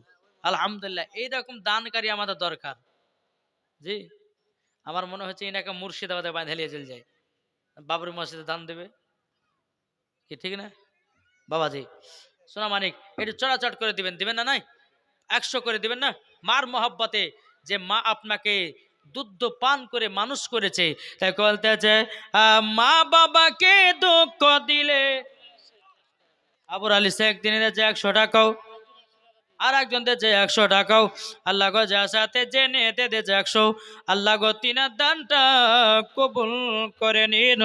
আলহামদুলিল্লাহ, এইরকম দানকারী আমাদের দরকার। জি, আমার মনে হচ্ছে এনাকে মুর্শিদাবাদে বাঁধা নিয়ে চলে যায়, বাবরি মসজিদে দান দেবে, কি ঠিক না বাবাজি? সোনা মানিক, একটু চড়াচট করে দিবেন, দিবেন না? নাই 100 করে দিবেন না? মার মহব্বতে, যে মা আপনাকে দুধ পান করে মানুষ করেছে, তাই বলতেছে মা বাবাকে দুঃখ দিলে। আবুর আলী শেখ তিনি দিয়েছে 100 টাকাও। আর একজন দিয়েছে 100 টাকাও। আল্লাহ গো যার সাথে জেনে দিয়েছে 100। আল্লাহ গো তিনার দানটা কবুল করে নিন,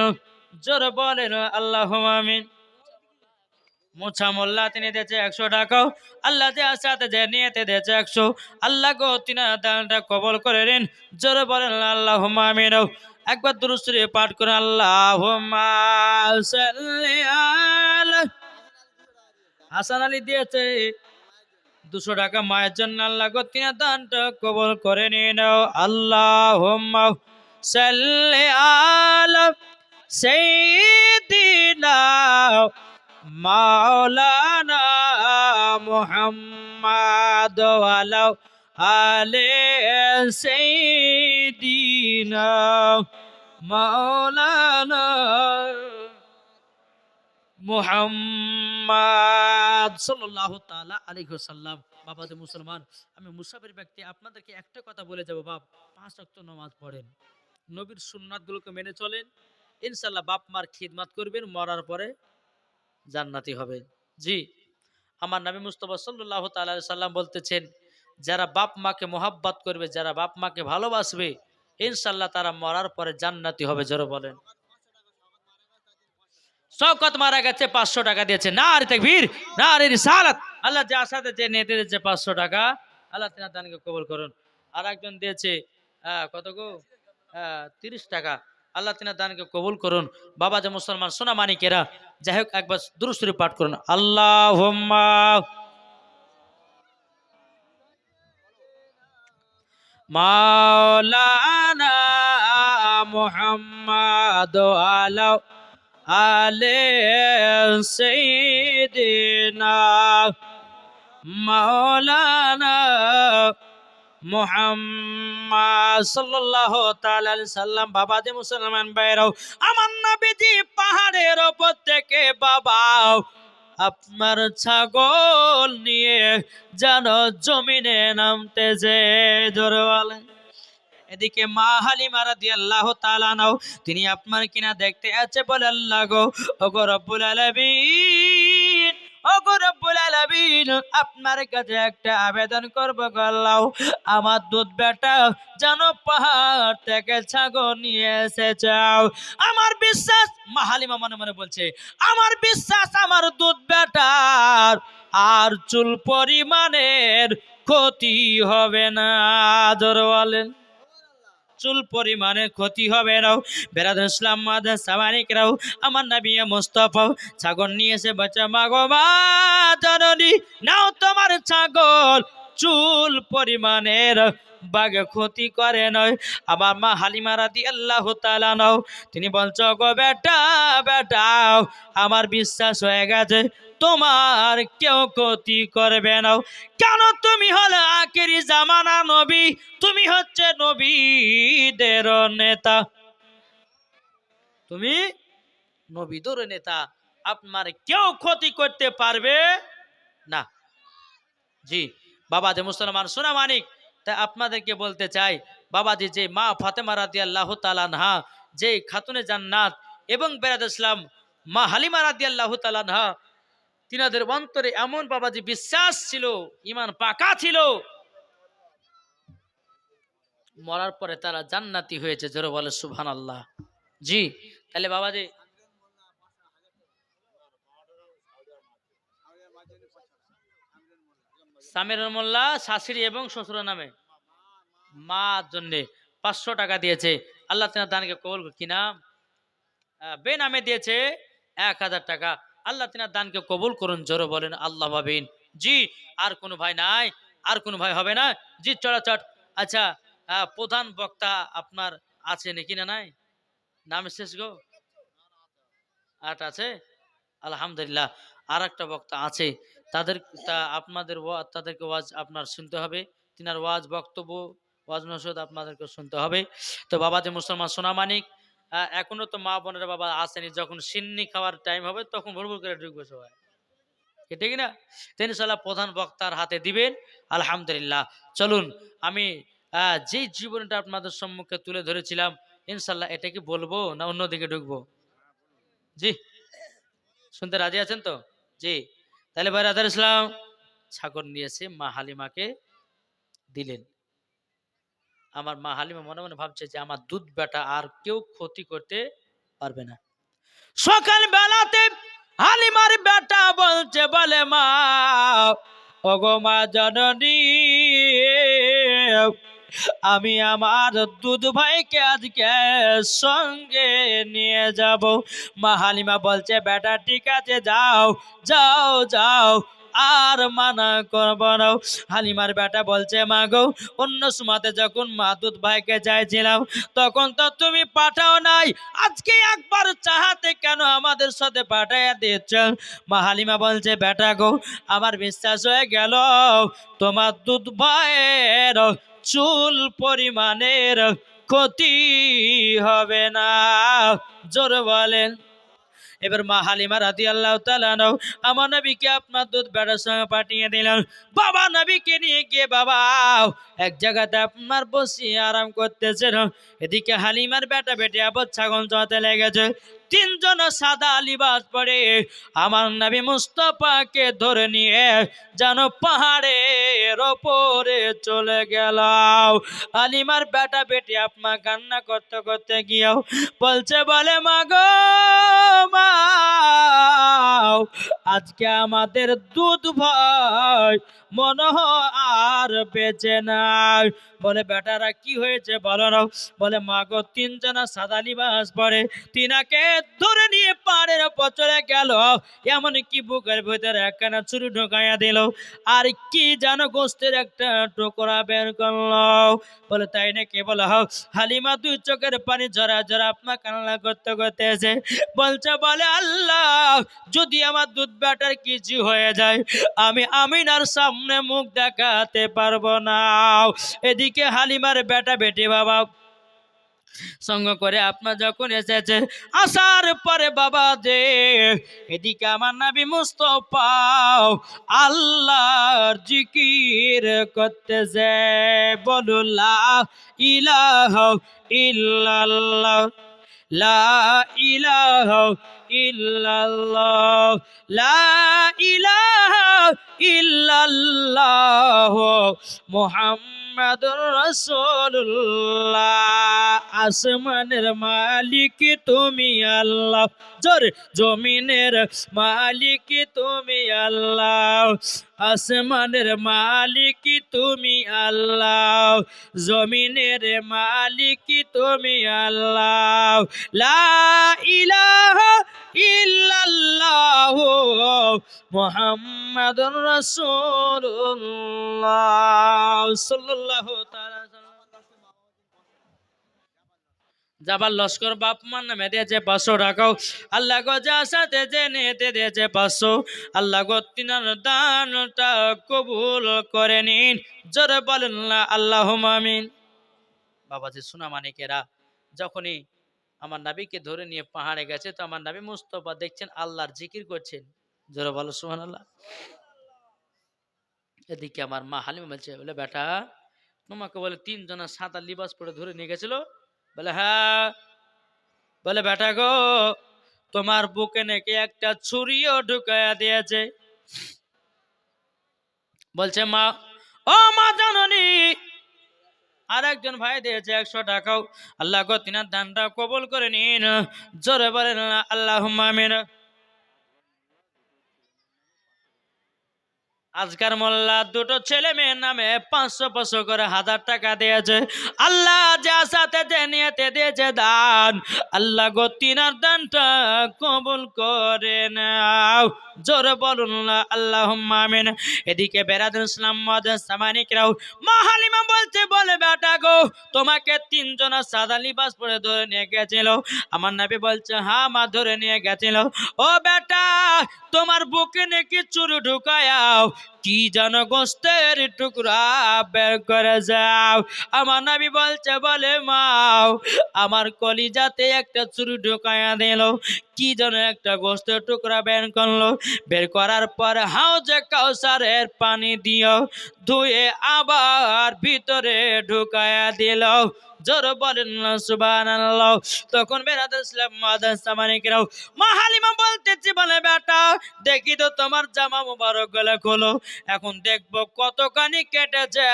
জোরে বলেন আল্লাহুম্মা আমিন। মুছা মোল্লা তিনি দিয়েছে 100 টাকাও। আল্লাহ যার সাথে যে নিয়েতে দিয়েছে 100। আল্লাহ গো তিনার দানটা কবুল করে নিন, জোরে বলেন আল্লাহুম্মা আমিন। একবার দুরূদ শরীফ পাঠ করুন, আল্লাহুম্মা সাল্লি আলা। হাসান আলী দিয়েছে 200 টাকা মায়ের জন্য, আল্লাহ গো তিনার দানটা কবুল করে নিয়ে নাও। আল্লাহুম্মা সাল্লি আলা সাইয়্যিদিনা মাওলানা মুহাম্মাদ ওয়া আলা আলি সাইয়্যিদিনা মাওলানা মুহাম্মদ সাল্লাল্লাহু তাআলা আলাইহি ওয়াসাল্লাম। বাবাজি মুসলমান, আমি মুসাফির ব্যক্তি, আপনাদেরকে একটা কথা বলে যাব, বাপ 5 ওয়াক্ত নামাজ পড়েন, নবীর সুন্নাতগুলোকে মেনে চলেন, ইনশাআল্লাহ বাপ মার খিদমত করবেন, মরার পরে জান্নাতি হবেন। জি, আমার নবী মুস্তাফা সাল্লাল্লাহু তাআলা আলাইহি সাল্লাম বলতেছেন, যারা বাপ মাকে মোহাব্বত করবে, যারা বাপ মাকে ভালোবাসবে, ইনশাআল্লাহ তারা মরার পরে জান্নাতি হবে, জোরে বলেন। শওকত মারা গেছে 500 টাকা দিয়েছে, না আরে তাকবীর, না আরে রিসালাত। আল্লাহ যে আসাতে যে নেতে দিয়েছে 500 টাকা, আল্লাহ তিনার দানকে কবুল করুন। আর একজন দিয়েছে কত গো, 30 টাকা। আল্লাহ তিনার দানকে কবুল করুন। বাবা যে মুসলমান সোনা মানিকেরা, যাই হোক একবার দুরূদ শরীফ পাঠ করুন, আল্লাহুম্মা মাওলানা মুহাম্মাদ আলা আলে সাইয়্যিদিনা মাওলানা মুহাম্মদ সাল্লাল্লাহু তাআলা আলাইহি সাল্লাম। বাবা যে মুসলমান ভাইরাও, আমার নবীজি পাহাড়ের উপর থেকে বাবা আপনার ছাগল নিয়ে যেন জমিনে নামতেছে, জোরে বলেন। এদিকে মা হালিমা রাদিয়াল্লাহু তাআলা আনহা তিনি আপনার কিনা দেখতে আছে, বলে আল্লাহ গো, ওগো রব্বুল আলামিন, ওগো রব্বুল আলামিন, আপনার কাছে একটা আবেদন করব গো আল্লাহ, আমার দুধ বেটা যেন পাহাড় থেকে ছাগল নিয়ে এসেছাও। আমার বিশ্বাস, মা হালিমা মনে মনে বলছে, আমার বিশ্বাস আমার দুধ বেটার আর চুল পরিমাণের ক্ষতি হবে না, জোরে বলেন। চুল পরিমাণে ক্ষতি হবে না। বেরাদুল ইসলাম মাদার সামানিকরাও, আমার নবী মুস্তাফা ছাগল নিয়ে এসে বাচ্চা, মাগো মা জননী, নাও তোমার ছাগল, চুল পরিমাণের বাঘে ক্ষতি করে নয়। আমার মা হালিমা রাদিয়াল্লাহু তাআলা নাও তিনি বলছো গো বেটা বেটা আমার বিশ্বাস হয়ে গেছে তোমার কেউ ক্ষতি করবে না। কেন তুমি হলে আখেরি জামানা নবী, তুমি হচ্ছে নবীদের নেতা, তুমি নবীদের নেতা, আপনার কেউ ক্ষতি করতে পারবে না। জি বাবাজি মুসলমান সোনা মানিক, তাই আপনাদেরকে বলতে চাই বাবাজি যে মা ফাতেমা রাদিয়াল্লাহু তাআলা আনহা যে খাতুনে জান্নাত এবং বেরাদ ইসলাম মা হালিমা রাদিয়াল্লাহু তাআলা আনহা তিনাদের অন্তরে এমন বাবাজি বিশ্বাস ছিল, ঈমান পাকা ছিল, মরার পরে তারা জান্নাতি হয়েছে, জোরে বলে সুবহানাল্লাহ। জি তাহলে বাবাজি সামির মোল্লা শাশুড়ি এবং শ্বশুরের নামে মা জন্যে 500 টাকা দিয়েছে, আল্লাহ তেনার দানকে কবুল কি নাম বেনামে দিয়েছে 1000 টাকা, আল্লাহ তেনার দানকে কবুল করুন, জোরে বলেন আল্লাহ ভাবিন। জি আর কোনো ভাই নাই, আর কোনো ভাই হবে না? জি চট। আচ্ছা প্রধান বক্তা আপনার আছে নাকি না নাই? নাম শেষ গো, আট আছে আলহামদুলিল্লাহ। আর একটা বক্তা আছে, তাদের আপনাদের তাদেরকে ওয়াজ আপনার শুনতে হবে, তিনার ওয়াজ বক্তব্য ওয়াজ নসিহত আপনাদেরকে শুনতে হবে। তো বাবা যে মুসলমান সোনামানিক এখনো তো মা বোনেরা বাবা আসেনি, যখন সিন্নি খাওয়ার টাইম হবে তখন ভুল করে ঢুকবে সবাই, ঠিক না? তিনি সালা প্রধান বক্তার হাতে দিবেন আলহামদুলিল্লাহ। চলুন আমি যে জীবনটা আপনাদের সম্মুখে তুলে ধরেছিলাম ইনশাল্লাহ এটা কি বলবো না অন্যদিকে ঢুকবো? জি শুনতে রাজি আছেন তো? জি তাহলে ভাই রাধার ইসলাম ছাগল নিয়েছে মা হালিমাকে দিলেন। আমার মা হালিমা মনে মনে ভাবছে যে আমার দুধ বেটা আর কেউ ক্ষতি করতে পারবে না। সকাল বেলাতে হালিমার বেটা বলছে বলে মা ওগো মা জননী আমি আমার দুধ ভাইকে আজকে সঙ্গে নিয়ে যাব। মা হালিমা বলছে বেটা ঠিক আছে যাও যাও যাও আর মানা করব না। হালিমার বেটা বলছে মা গো অন্য সময়তে যখন মা দুধ ভাইকে চাইছিলাম তখন তো তুমি পাঠাও নাই, আজকে একবার চাহাতে কেন আমাদের সাথে পাঠাইয়া দিয়েছ? মা হালিমা বলছে বেটা গো আমার বিশ্বাস হয়ে গেল তোমার দুধ ভাইয়ের চুল পরিমাণের ক্ষতি হবে না, জোর বলেন। এবার মা হালিমা রাদিয়াল্লাহু তাআলা আনহা আমার নবীকে আপনার দুধ বেড়ার সঙ্গে পাঠিয়ে দিলেন। বাবা নবীকে নিয়ে গিয়ে বাবা এক জায়গাতে আপনার বসিয়ে আরাম করতেছেন। এদিকে হালিমার বেটা বেটে আবার ছাগল চড়াতে লেগেছে। তিনজন সাদা লিবাস পরে আমার নবী মুস্তাফাকে ধরে নিয়ে যেন পাহাড়ের ওপরে চলে গেল। হালিমার বেটা বেটি আপনার কান্না করতে করতে গিয়েও বলছে বলে মা গো মা আজকে আমাদের দুধ ভাই মনে হয় আর বেঁচে নাই। বলে বেটারা কি হয়েছে বলো না? বলে মা গো তিনজনা সাদা লিবাস পরে তিনাকে ধরে নিয়ে পাড়ের ওপর চলে গেল, এমন কি বুকের ভিতরে একখানা ছুরি ঢোকাইয়া দিল আর কি যেন গোস্তের একটা টুকরা বের করলো। বলে তাই নাকি? বলে হোক। হালিমা দুই চোখের পানি ঝরা ঝরা আপনার কান্না করতে করতে এসে বলছে বলে আল্লাহ যদি আমার দুধ বেটার কিছু হয়ে যায় আমি আমিনার সামনে মুখ দেখাতে পারবো না। এদিকে হালিমার বেটা বেটি বাবা সঙ্গ করে আপনার যখন এসেছে আসার পরে বাবা দে এদিকে আমার নবী মুস্তাফা আল্লাহর জিকির করতেছে, বলো লা ইলাহা ইল্লাল্লাহ লা ইলাহা ইল্লাল্লাহ লা ইলাহা ইল্লাল্লাহ মুহাম্মাদুর রাসূলুল্লাহ। আসমানের মালিক তুমি আল্লাহ, জোরে জমিনের মালিক তুমি আল্লাহ, আসমানের মালিক তুমি আল্লাহ, জমিনের মালিক তুমি আল্লাহ, লা ইলাহা ইল্লাল্লাহু মুহাম্মাদুর রাসূলুল্লাহ সাল্লাল্লাহু তাআলা। যাবার লস্কর বাপ মার নামে দিয়েছে 500 টাকাও আল্লাহ গো যা সাথে যে নিতে দিয়েছে 500 আল্লাহ গো তিনার দানটা কবুল করে নিন জোরে বলেন না আল্লাহুম্মা আমিন। বাবাজি সোনা মানিকেরা যখনই আমার নবীকে ধরে নিয়ে পাহাড়ে গেছে তো আমার নবী মুস্তাফা দেখছেন আল্লাহর জিকির করছেন, জোরে বলো সুবহানাল্লাহ। এদিকে আমার মা হালিমা বলছে বলে বেটা তোমাকে বলে 3 জনা সাদা লিবাস পরে ধরে নিয়ে গেছিল, বলে হ্যাঁ, বলে বেটা গো তোমার বুকে নাকি একটা ছুরিও ঢুকায়া দিয়েছে। বলছে মা, ও মা জাননি আর একজন ভাই দিয়েছে 100 টাকাও আল্লাহ গো তিনার দানটা কবুল করে নিন জোরে বলেন আল্লাহুম্মা আমিন। আজকার মোল্লা দুটো ছেলে মেয়ের নামে 500 করে 1000 টাকা দিয়েছে। আল্লাহ যা সাথে যে নিয়েতে দিয়েছে দান আল্লাহ গো তিনার দানটা কবুল করে নাও জোরে বলুন না আল্লাহুম্মা আমিন। এদিকে বেরাদুল ইসলাম মাদাস সামানিকরাও মা হালিমা বলছে বলে বেটা গো তোমাকে 3 জনা সাদা লিবাস পরে ধরে নিয়ে গেছিল, আমার নবী বলছে হ্যাঁ মা ধরে নিয়ে গেছিল। ও বেটা তোমার বুকে নাকি চুরু ঢুকায়াও কি যেন গোস্তের টুকরা বের করে যাও, আমার নবী বলছে বলে মাও আমার কলিজাতে একটা চুরু ঢুকায়া দিল, কি যেন একটা গোস্তের টুকরা বের করলো, বের করার পর হাউজে কাউসারের পানি দিও ধুয়ে আবার ভিতরে ঢুকায়া দিল জোর বলেন না সুবহানাল্লাহ। তখন বেরাদুল ইসলাম মাদাস সামানিকরাও মা হালিমা বলতেছি বলে বেটা দেখি তো তোমার জামা মুবারক গলা খোলো, এখন দেখবো কতখানি কেটেছে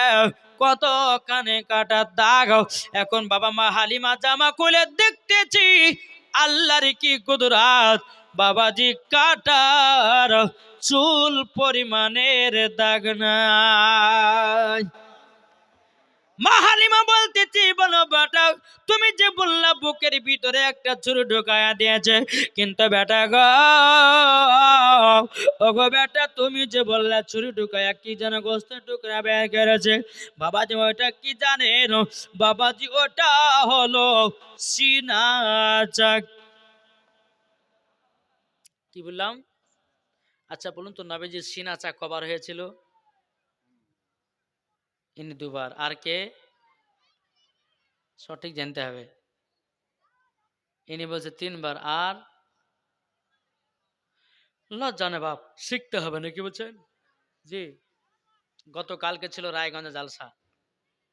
কতখানি কাটার দাগ। এখন বাবা মা হালিমা জামা খুলে দেখতেছি আল্লাহর কি কুদরত, বাবাজি কাটার চুল পরিমাণের দাগ নাই। মা হালিমা বলতেছি বলো বেটা তুমি যে বললা বুকের ভিতরে একটা ছুরি ঢোকায়া দিয়েছে, কিন্তু বেটা গো ওগো বেটা তুমি যে বললা ছুরি ঢুকায়া কি যেন গোস্তের টুকরা বের করেছে, বাবাজি ওটা কি জানেন বাবাজি ওটা হলো সিনা চাক। কি বললাম? আচ্ছা বলুন তো নবীজির সিনা চাক কবার হয়েছিল? ইনি 2বার, আর কে সঠিক জানতে হবে। ইনি বলছে 3বার, আর লজ্জা বাপ শিখতে হবে নাকি বলছেন? জি গতকালকে ছিল রায়গঞ্জে জালসা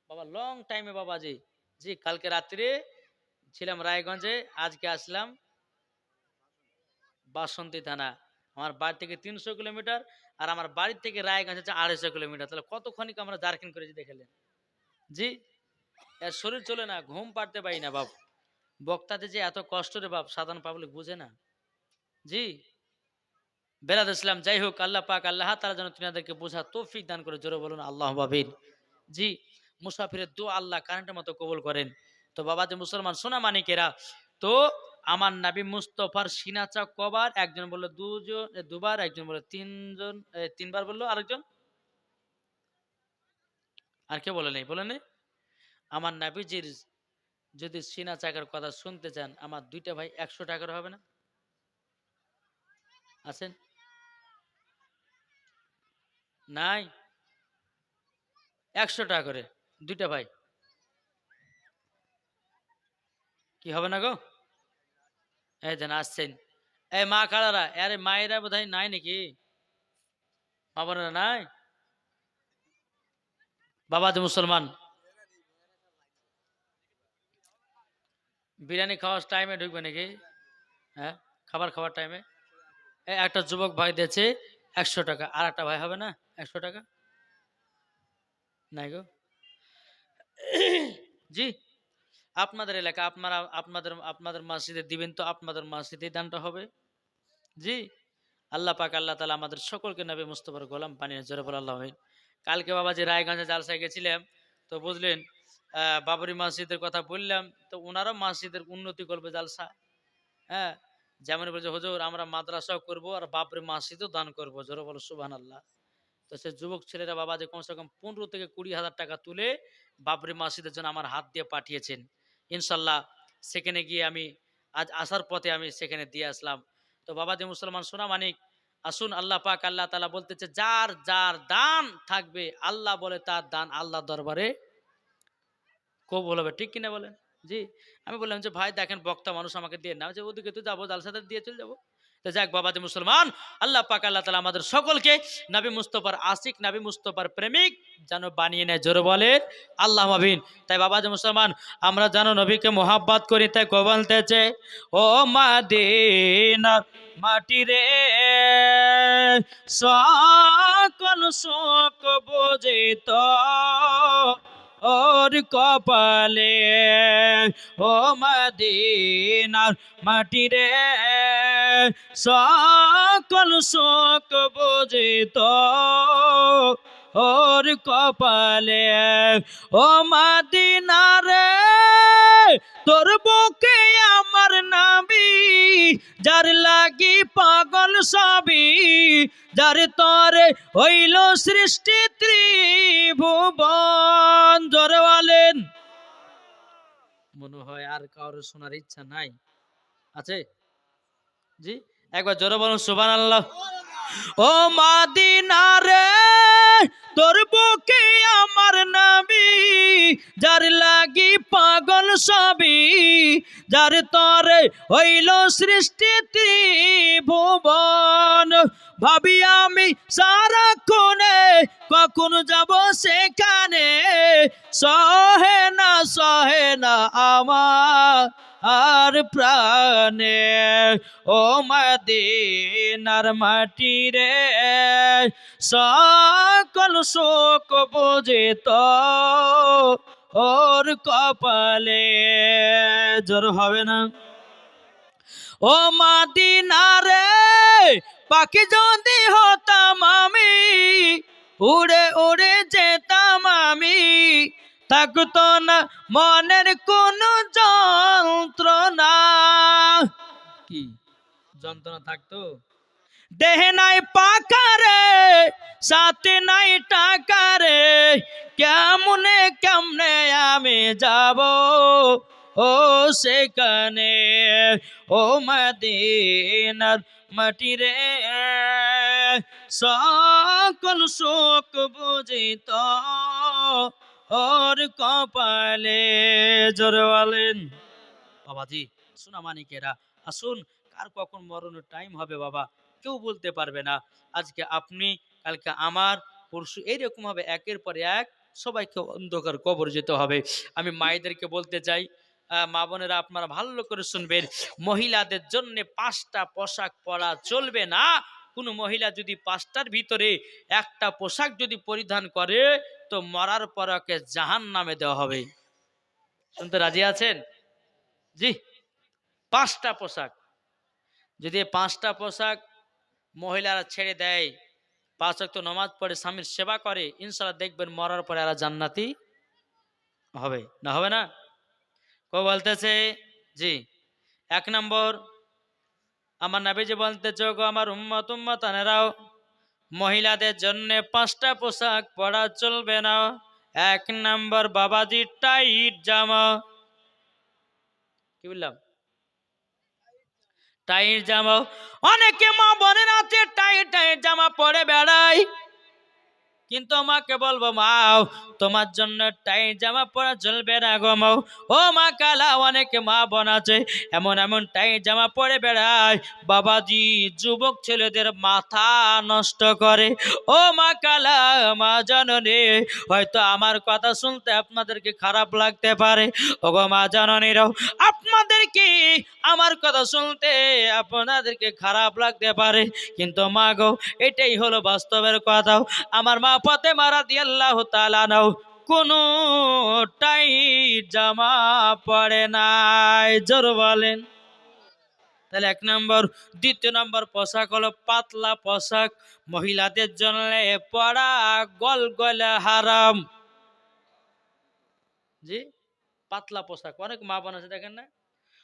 বাবা, লং টাইমে বাবা। জি জি কালকে রাত্রে ছিলাম রায়গঞ্জে, আজকে আসলাম বাসন্তী থানা। আমার বাড়ি থেকে 300 কিলোমিটার আর আমার বাড়ি থেকে রায়গঞ্জ হচ্ছে 250 কিলোমিটার, তাহলে কতক্ষণিক আমরা জার্কিং করেছি দেখলেন। জি এর শরীর চলে না, ঘুম পাড়তে পারি না বাপ, বক্তাতে যে এত কষ্ট রে বাপ সাধারণ পাবলিক বুঝে না। জি বেরাদ ইসলাম যাই হোক আল্লাহ পাক আল্লাহ তাআলা যেন তোমাদেরকে বোঝা তৌফিক দান করে জোরে বলুন আল্লাহুম্মা আমিন। জি মুসাফিরের দোয়া আল্লাহ কারেন্টের মতো কবুল করেন। তো বাবা যে মুসলমান সোনা মানিকেরা, তো আমার নবী মুস্তফার সিনা চাক কবার? একজন বললো 2বার, একজন বললো 3জন, 3বার বললো, আরেকজন আর কে বলে নেই, বলে নেই। আমার নবীজির যদি সিনা চাকের কথা শুনতে চান আমার 2টা ভাই 100 টাকার হবে না? আছেন নাই? 100 টাকা করে 2টা ভাই, কি হবে না গো? এই দেন আসছেন, এই মা খালারা, আরে মায়েরা বোধহয় নাই নাকি, মা বোনেরা নাই? বাবা যে মুসলমান বিরিয়ানি খাওয়ার টাইমে ঢুকবে নাকি? হ্যাঁ খাবার খাওয়ার টাইমে একটা যুবক ভাই দিয়েছে 100 টাকা, আর একটা ভাই হবে না 100 টাকা? নাই গো। জি আপনাদের এলাকা আপনারা আপনাদের আপনাদের মসজিদে দিবেন তো আপনাদের মসজিদে দানটা হবে। জি আল্লাহ পাক আল্লাহ তাআলা আমাদের সকলকে নবী মুস্তাফার গোলাম বানিয়ে জোরে বলে আল্লাহ আমিন। কালকে বাবা যে রায়গঞ্জে জালসায় গেছিলাম তো বুঝলেন বাবরি মসজিদের কথা বললাম, তো ওনারও মসজিদের উন্নতি করবে জালসা। হ্যাঁ যেমন বলছে হুজুর আমরা মাদ্রাসাও করব আর বাবরি মসজিদও দান করবো, জোরে বলো সুবহানাল্লাহ। তো সে যুবক ছেলেরা বাবা যে কমসে কম 15 থেকে 20 হাজার টাকা তুলে বাবরি মসজিদের জন্য আমার হাত দিয়ে পাঠিয়েছেন। ইনশাল্লাহ সেখানে গিয়ে আমি আজ আসার পথে আমি সেখানে দিয়ে আসলাম। তো বাবা যে মুসলমান সোনা মানিক, আসুন আল্লাহ পাক আল্লাহ তাআলা বলতেছে যার যার দান থাকবে আল্লাহ বলে তার দান আল্লাহ দরবারে কবুল হবে, ঠিক কিনা বলেন? জি। আমি বললাম যে ভাই দেখেন বক্তা মানুষ আমাকে দিয়ে না, যে ওদিকে তো যাবো জালসাতে দিয়ে চলে যাবো। তো যাক বাবা যে মুসলমান, আল্লাহ পাক আল্লাহ তাআলা আমাদের সকলকে নবী মুস্তফার আশিক, নবী মুস্তফার প্রেমিক যেন বানিয়ে নেয়, জোরে বলে আল্লাহ আমিন। তাই বাবা যে মুসলমান, আমরা যেন নবীকে মোহাব্বত করি, তাই কো বলতেছে ও মাদিনার মাটি রে সকল শোক বুঝিত ওর কপালে, ও মদিনার মাটি রে সকল শোক বুঝিত ওর কপালে, ও মদিনা রে তোর বুকে আমার নবী, যার লাগি পাগল সবই, যার তরে হইল সৃষ্টি ত্রিভুবন, জোরে বলেন। মনে হয় আর কারোর শোনার ইচ্ছা নাই, আছে? জি, একবার জোরে বলুন সুবহানাল্লাহ। ও মাদিনা রে তোর বুকে আমার নবী, যার লাগি পাগল সবই, যার তরে হইল সৃষ্টি ত্রিভুবন, ভাবি আমি সারাক্ষণে কখন যাব সেখানে, সহে না আমার আর প্রাণে, ও মদিনার মাটি রে সকল শোক বুঝিত ওর কপালে, জোর হবে না? ও মদিনা রে পাখি যদি হতাম আমি, উড়ে উড়ে যেতাম আমি, থাকতো না মনের কোনো যন্ত্রণা। কি যন্ত্রণা থাকতো? দেহে নাই পাকা রে, সাথে নাই টাকা রে, কেমনে কেমনে আমি যাব ও সেখানে, ও মদিনার মাটি রে সকল শোক বুঝিত ওর কপালে, জোরে বলেন। বাবাজি সোনা মানিকেরা, আসুন কার কখন মরণের টাইম হবে বাবা কেউ বলতে পারবে না। আজকে আপনি, কালকে আমার, পরশু এইরকম হবে, একের পর এক সবাইকে অন্ধকার কবর যেতে হবে। আমি মায়েদেরকে বলতে চাই, মা বোনেরা আপনারা ভালো করে শুনবেন, মহিলাদের জন্য 5টা পোশাক পরা চলবে না। কোনো মহিলা যদি 5টার ভিতরে একটা পোশাক যদি পরিধান করে তো মরার পর ওকে জাহান্নামে দেওয়া হবে। শুনতে রাজি আছেন? জি। 5টা পোশাক, যদি 5টা পোশাক মহিলারা ছেড়ে দেয়, 5 ওয়াক্ত নামাজ পড়ে, স্বামীর সেবা করে, ইনশাআল্লাহ দেখবেন মরার পরে এরা জান্নাতি হবে, না হবে না? কেউ বলতেছে জি। 1 নম্বর, আমার নবীজি বলতেছে গো আমার উম্মত উম্মতানেরাও, মহিলাদের জন্য 5টা পোশাক পরা চলবে না। 1 নম্বর বাবাজি টাইট জামা। কি বললাম? টাইট জামা। অনেকে মা বোনের আছে টাইট টাইট জামা পরে বেড়ায়, কিন্তু মাকে বলবো মা তোমার জন্য টাইট জামা পরা চলবে না গো মা। ও মা কালা, অনেকে মা বোন আছে এমন এমন টাইট জামা পরে বেড়ায়, বাবাজি যুবক ছেলেদের মাথা নষ্ট করে। ও মা কালা, মা জননী, হয়তো আমার কথা শুনতে আপনাদেরকে খারাপ লাগতে পারে, ও গো মা জননীরাও আপনাদেরকে আমার কথা শুনতে আপনাদেরকে খারাপ লাগতে পারে, কিন্তু মা গো এটাই হলো বাস্তবের কথা। আমার মা ফাতেমা রাদিয়াল্লাহু তাআলা নাও কোনো টাইট জামা পরে নাই, জোর বলেন। তাহলে 1 নম্বর। 2 নম্বর পোশাক হলো পাতলা পোশাক, মহিলাদের জন্য পরা গলগলা হারাম। জি, পাতলা পোশাক। অনেক মা বোন আছে দেখেন না,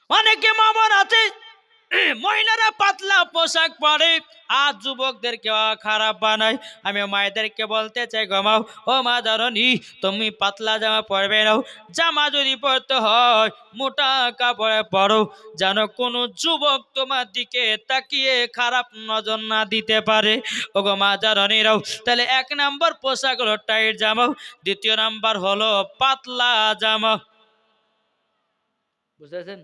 অনেকে মা বোন আছে মহিলারা পাতলা পোশাক পরে আর যুবকদেরকে খারাপ বানায়। আমি মায়েদেরকে বলতে চাই গমাও, ও মা ধরনী, তুমি পাতলা জামা পরবে না। জামা যদি পরতে হয় মোটা কাপড়ে পরো, যেন কোনো যুবক তোমার দিকে তাকিয়ে খারাপ নজর না দিতে পারে। ও গো মা ধরনীরাও, তাহলে 1 নম্বর পোশাক হলো টাইট জামা, 2য় নাম্বার হলো পাতলা জামা। বুঝেছেন?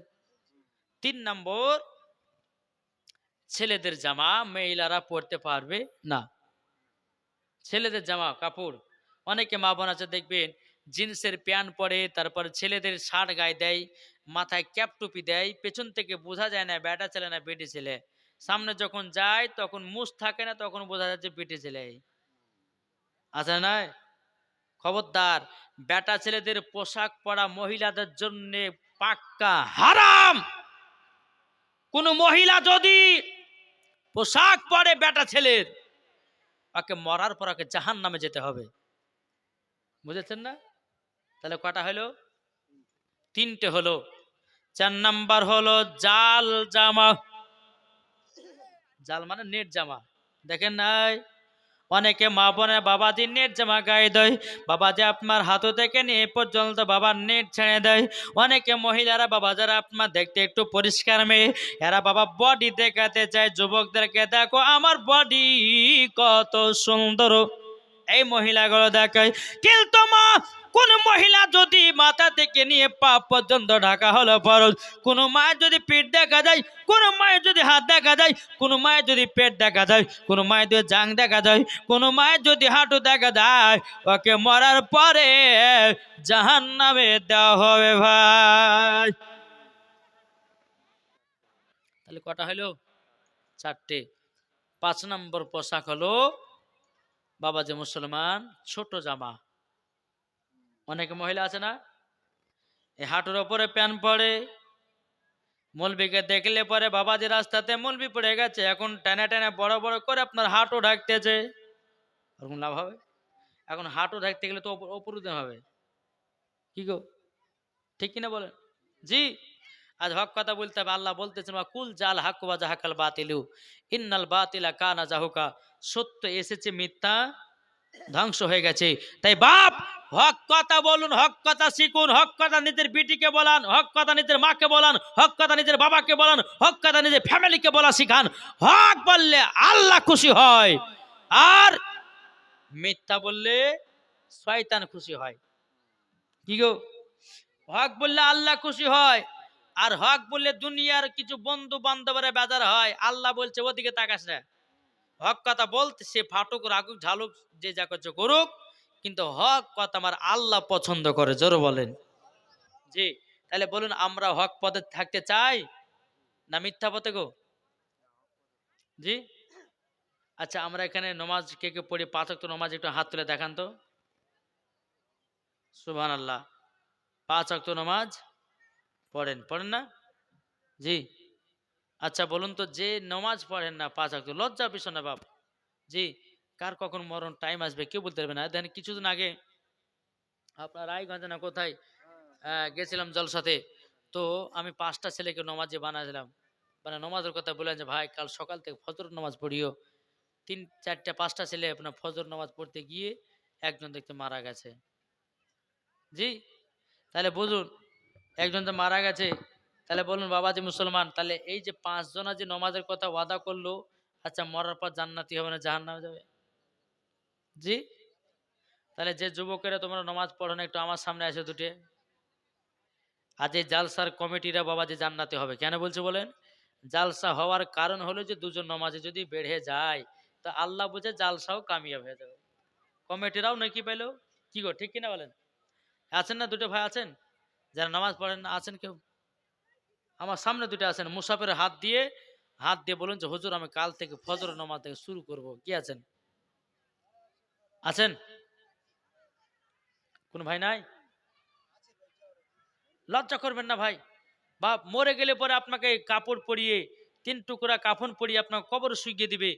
3 নম্বর, ছেলেদের জামা মহিলারা পরতে পারবে না। ছেলেদের জামা কাপড়, অনেকে মা বোন আছে দেখবেন জিন্সের প্যান্ট পরে, তারপর ছেলেদের শার্ট গায়ে দেয়, মাথায় ক্যাপ টুপি দেয়, পেছন থেকে বোঝা যায় না বেটা ছেলে না বেটি ছেলে। সামনে যখন যায় তখন মুছ থাকে না, তখন বোঝা যাচ্ছে বেটি ছেলে আছে না। খবরদার, বেটা ছেলেদের পোশাক পরা মহিলাদের জন্য পাক্কা হারাম। কোন মহিলা যদি পোশাক পরে বেটা ছেলের, ওকে মরার পর ওকে জাহান্নামে যেতে হবে। বুঝেছেন না? তাহলে কটা হলো? 3টে হলো। 4 নাম্বার হলো জাল জামা। জাল মানে নেট জামা। দেখেন নাই, অনেকে মা বোনে বাবাজি নেট জামা গায়ে দেয়, বাবাজি আপনার হাতও থেকে নিয়ে এ পর্যন্ত বাবার নেট ছেড়ে দেয়। অনেকে মহিলারা বাবা যারা আপনার দেখতে একটু পরিষ্কার মেয়ে, এরা বাবা বডি দেখাতে চায় যুবকদেরকে, দেখো আমার বডি কত সুন্দর, এই মহিলাগুলো দেখায়। কিন্তু মা, কোন মহিলা যদি মাথা থেকে নিয়ে পা পর্যন্ত ঢাকা হলো ফরজ, কোন মায়ের যদি পিঠ দেখা যায়, কোন মায়ের যদি হাত দেখা যায়, কোন মায়ের যদি পেট দেখা যায়, কোন মায়ের যদি জাং দেখা যায়, কোন মায়ের যদি হাঁটু দেখা যায়, ওকে মরার পরে জাহান্নামে দেওয়া হবে ভাই। তাহলে কটা হলো? 4টে। 5 নম্বর পোশাক হলো বাবা যে মুসলমান ছোট জামা। অনেক মহিলা আছে না, এই হাঁটুর ওপরে প্যান্ট পরে, মলবিকে দেখলে পরে বাবাজি রাস্তাতে মলবি পড়ে গেছে, এখন টেনে টেনে বড় বড় করে আপনার হাঁটু ঢাকতেছে, ওরকম লাভ হবে? এখন হাঁটু ঢাকতে গেলে তো ওপর উঠতে হবে, কি গো, ঠিক কিনা বলেন? জি, আজ হক কথা বলতে হবে। আল্লাহ বলতেছেন কুল জাল হাক্কু ওয়া জাহাকাল বাতিলু ইন্নাল বাতিলা কানা জাহুকা, সত্য এসেছে মিথ্যা ধ্বংস হয়ে গেছে। তাই বাপ, হক কথা বলুন, হক কথা শিখুন, হক কথা নিজের বিটিকে বলান, হক কথা নিজের মাকে বলান, হক কথা নিজের বাবাকে বলান, হক কথা নিজের ফ্যামিলিকে বলা শিখান। হক বললে আল্লাহ খুশি হয়, আর মিথ্যা বললে শয়তান খুশি হয়। কি গো, হক বললে আল্লাহ খুশি হয়, আর হক বললে দুনিয়ার কিছু বন্ধু বান্ধবরা বেজার হয়। আল্লাহ বলছে ওদিকে তাকাস না, হক কথা বলতে সে ফাটুক রাগুক ঝালুক যে যা করছে করুক, কিন্তু হক কথা আমার আল্লাহ পছন্দ করে। জোরে বলেন জি। তাহলে বলুন, আমরা হক পথে থাকতে চাই না মিথ্যা পথে গো? জি। আচ্ছা, আমরা এখানে নমাজ কে কে পড়ি 5 ওয়াক্ত নমাজ, একটু হাত তুলে দেখান তো। সুবহানাল্লাহ। 5 ওয়াক্ত নমাজ পড়েন, পড়েন না? জি। আচ্ছা বলুন তো, যে নমাজ পড়েন না 5 ওয়াক্ত, লজ্জা বিষয় না বাপ। জি। কার কখন মরণ টাইম আসবে কেউ বলতে পারবে না। দেখেন কিছুদিন আগে আপনার রায়গঞ্জে না কোথায় গেছিলাম জলসাতে, তো আমি 5টা ছেলেকে নমাজে বানাছিলাম, মানে নমাজের কথা বললেন যে ভাই কাল সকাল থেকে ফজর নামাজ পড়িও। 3, 4, 5টা ছেলে আপনার ফজর নামাজ পড়তে গিয়ে একজন দেখতে মারা গেছে। জি। তাহলে বুঝুন, একজন তো মারা গেছে, তাহলে বলুন বাবা যে মুসলমান, তাহলে এই যে 5 জনা যে নমাজের কথা ওয়াদা করলো, আচ্ছা মরার পর জান্নাতি হবে না জাহান্নামে যাবে? জি। তাহলে যে যুবকেরা তোমরা নমাজ পড়ো না, একটু আমার সামনে এসে দুটে। আজ এই জালসার কমিটিরা বাবা যে জান্নাতে হবে কেন বলছে বলেন? জালসা হওয়ার কারণ হলো যে দুজন নমাজে যদি বেড়ে যায়, তো আল্লাহ বুঝে জালসাও কামিয়াব হয়ে যাবে, কমিটিরাও নাকি পেলো। কি গো, ঠিক কিনা বলেন? আছেন না দুটো ভাই আছেন যারা নামাজ পড়েন না, আছেন কেউ? আমার সামনে দুটো আছেন, মুসাফের হাত দিয়ে বলুন যে হুজুর আমি কাল থেকে ফজর নামাজ থেকে শুরু করব। কি আছেন? আছেন? কোন ভাই নাই? লজ্জা করবেন না ভাই। বাপ মরে গেলে পরে আপনাকে কাপড় পরিয়ে 3 টুকরা কাফন পরিয়ে আপনাকে কবর শুইয়ে দিবে।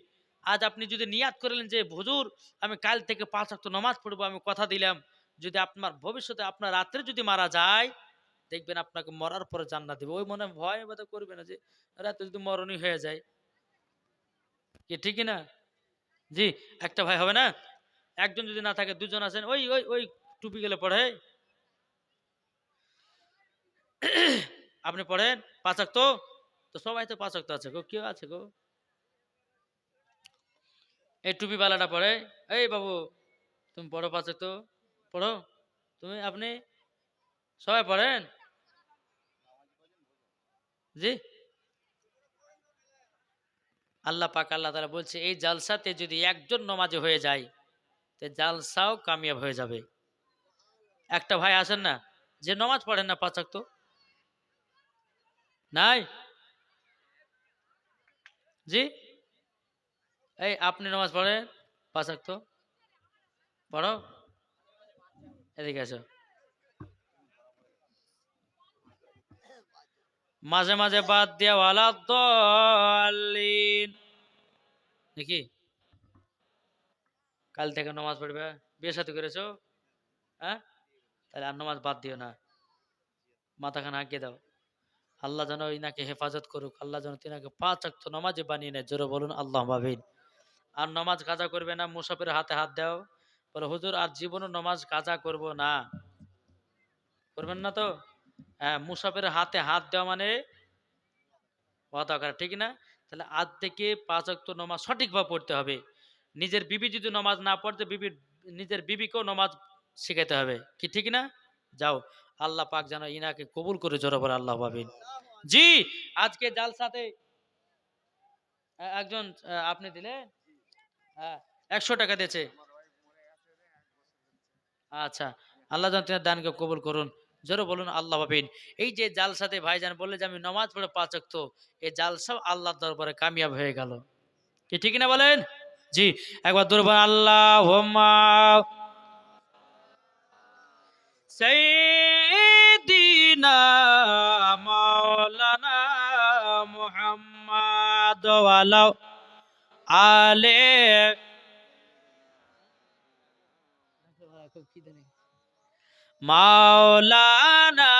আজ আপনি যদি নিয়াত করলেন যে হুজুর আমি কাল থেকে 5 ওয়াক্ত নামাজ পড়বো, আমি কথা দিলাম, যদি আপনার ভবিষ্যতে আপনার রাত্রে যদি মারা যায়, দেখবেন আপনাকে মরার পরে জান্নাত দিবে। ওই মনে ভয় বাদা করবে না যে রাতে যদি মরণই হয়ে যায়, কি ঠিক না? জি, একটা ভাই হবে না, একজন যদি না থাকে দুজন আছেন, ওই ওই ওই টুপি গেলে পড়ে, আপনি পড়েন পাঁচ ওয়াক্ত, তো সবাই তো পাঁচ ওয়াক্ত আছে গো, কেউ আছে গো এই টুপি বালাটা পড়ে, এই বাবু তুমি পড়ো পাঁচ ওয়াক্ত, পড়ো তুমি, আপনি সবাই পড়েন? জি, আল্লাহ পাক আল্লাহ তাআলা বলছে এই জালসাতে যদি একজন নমাজে হয়ে যায় তো জালসাও কামিয়াব হয়ে যাবে। একটা ভাই আছেন না যে নমাজ পড়েন না পাঁচ ওয়াক্ত, নাই? জি, এই আপনি নামাজ পড়েন পাঁচ ওয়াক্ত, পড়ো, এদিকে আসো। মাঝে মাঝে বাদ দিয়া ওয়ালা দলিন, নাকি কাল থেকে নামাজ পড়বে? বিয়ে সাথে করেছো? হ্যাঁ, তাহলে আর নামাজ বাদ দিও না, মাথাখানে হাঁকিয়ে দাও। আল্লাহ যেন ইনাকে হেফাজত করুক, আল্লাহ যেন তিনাকে পাঁচ ওয়াক্ত নামাজে বানিয়ে নেয়, জোরে বলুন আল্লাহ ভাবিন। আর নামাজ কাজা করবে না, মুসাফির হাতে হাত দাও, বলে হুজুর আর জীবনও নামাজ কাজা করব না, করবেন না তো? হ্যাঁ, মুসাফির হাতে হাত দেওয়া মানে ওয়াদা করা, ঠিক না? তাহলে আজ থেকে পাঁচ ওয়াক্ত নামাজ সঠিকভাবে পড়তে হবে। নিজের বিবি যদি নামাজ না পড়তে, নিজের বিবিকেও নামাজ শিখাইতে হবে, কি ঠিক না? যাও, আল্লাহ পাক যেন ইনাকে কবুল করে, জোরে বলে আল্লাহ ভাবিন। জি, আজকে জালসাতে একজন আপনি দিলে, হ্যাঁ, 100 টাকা দিয়েছে। আচ্ছা, আল্লাহ যেন তোমার দানকে কবুল করুন, জোরে বলুন আল্লাহ ভাবিন। এই যে জালসাতে ভাইজান বললে যে আমি নামাজ পড়ে পাঁচ ওয়াক্ত, এই জালসাও আল্লাহর দরবারে কামিয়াব হয়ে গেল, কি ঠিক না বলেন? জি, একবার দুর্বার আল্লাহ সাইয়্যিদিনা মাওলানা মুহাম্মদ ওয়ালা আলে মাওলানা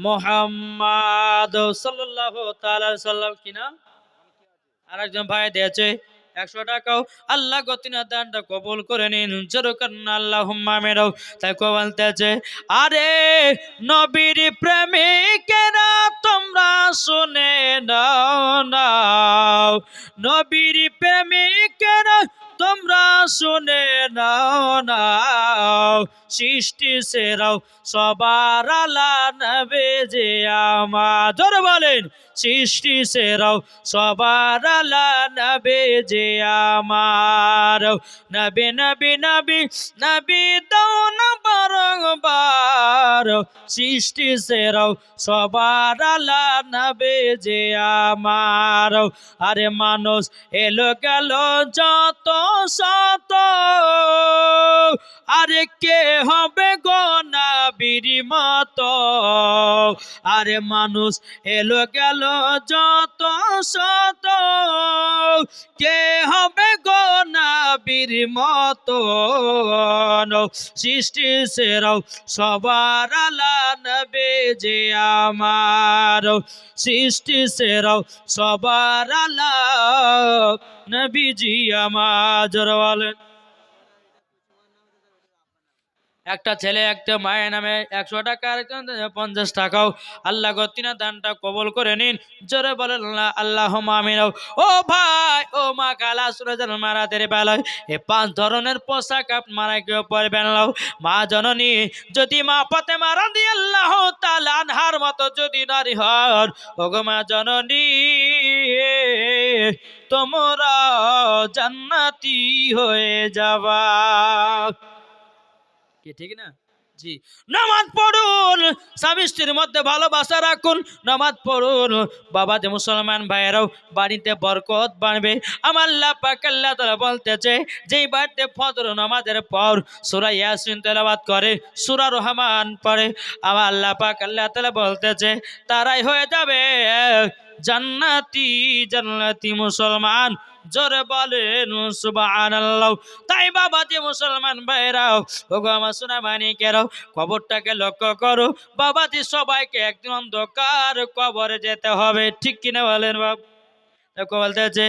মুহাম্মদ সাল্লাল্লাহু তাআলা আলাইহি সাল্লাম, কি নাম? আরেকজন ভাই দিয়েছে 100 টাকাও, আল্লাহ গতিনা দানটা কবুল করে নিন, জোরকান আল্লাহুম্মা আমিন। তাই বলতেছে, আরে নবীর প্রেমিকেরা তোমরা শুনে নাও নাও, নবীর প্রেমিকেরা তোমরা শুনে নাও নাও, সৃষ্টি সেরাও সবার আলা নবী যে আমার, জোরে বলেন, সৃষ্টি সেরাও সবার আলা নবী যে আমার, নবী নবী নবী নবী দাও না বারংবার, সৃষ্টি সেরাও সবার আলা নবী যে আমার। আরে মানুষ এলো গেল যত শত, আরে কে হবে গো নবীর মতো, আরে মানুষ এলো গেল যত শত, কে হবে গো নবীর মতো, সৃষ্টি সেরাও সবার আলা নবী যে আমার, সৃষ্টি সেরাও সবার আলা নবীজি আমার, জোরে বলেন। একটা ছেলে একটা মায়ের নামে 100 টাকা, আরেকজন 50 টাকাও, আল্লাহ গতিনা দানটা কবল করে নিন, জোরে বলেন আল্লাহুম্মা আমিন। ও ভাই ও মা, কালা সুরজান মারাতের বেলায় এই 5 ধরনের পোশাক আপনারা কেউ পরবেন না। মা জননী যদি মা ফাতেমা রাদিয়াল্লাহু তাআলা আনহার মতো যদি নারী হন, ওগো মা জননী তোমরা জান্নাতি হয়ে যাবা, কি ঠিক না? জি, নামাজ পড়ুন, স্বামী স্ত্রীর মধ্যে ভালোবাসা রাখুন, নামাজ পড়ুন, বাবা যে মুসলমান ভাইয়েরাও বাড়িতে বরকত বাড়বে। আমার আল্লাহ পাক আল্লাহ তাআলা বলতেছে, যেই বাড়িতে ফজর নামাজের পর সূরা ইয়াসিন তেলাওয়াত করে, সূরা রহমান পড়ে, আমার আল্লাহ পাক আল্লাহ তাআলা বলতেছে তারাই হয়ে যাবে জান্নাতি জান্নাতি মুসলমান, জোরে বলেন সুবহানাল্লাহ। তাই বাবাজি মুসলমান ভাইরাও, ওগো আমার সোনা মানিকেরাও, কবরটাকে লক্ষ্য করো বাবাজি। সবাইকে একদিন অন্ধকার কবরে যেতে হবে, ঠিক কিনা বলেন বাবা? দেখো বলতেছে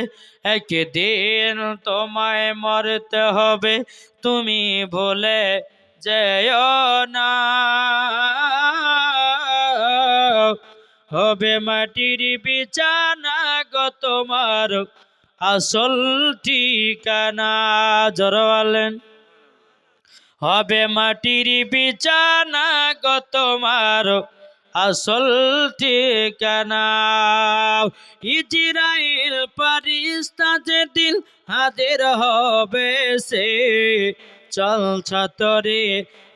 একদিন তোমায় মরতে হবে, তুমি ভুলে যেও না। হবে মাটির বিছানা গো তোমার আসল ঠিকানা, জোরে বলেন। হবে মাটির বিছানা গো তোমার আসল ঠিকানা। ইজরাইল ফারিস্তা যেদিন হাজির হবে সে, চল ছাতরে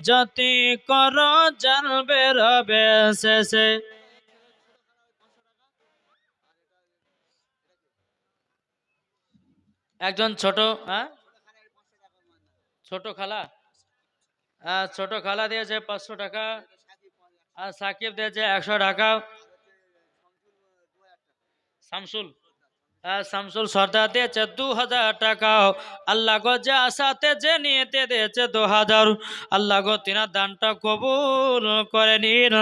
যতি কর জানবে রবে শেষে। একজন ছোট, হ্যাঁ ছোট খালা, ছোট খালা দিয়েছে 500 টাকা, আর সাকিব দিয়েছে 100 টাকা। শামসুল, শামসুল সর্দার দিয়েছে 2000 টাকা। আল্লাহ গো যে আশাতে যে নিয়েতে দিয়েছে 2000, আল্লাহ গো তিনার দানটা কবুল করে নিন,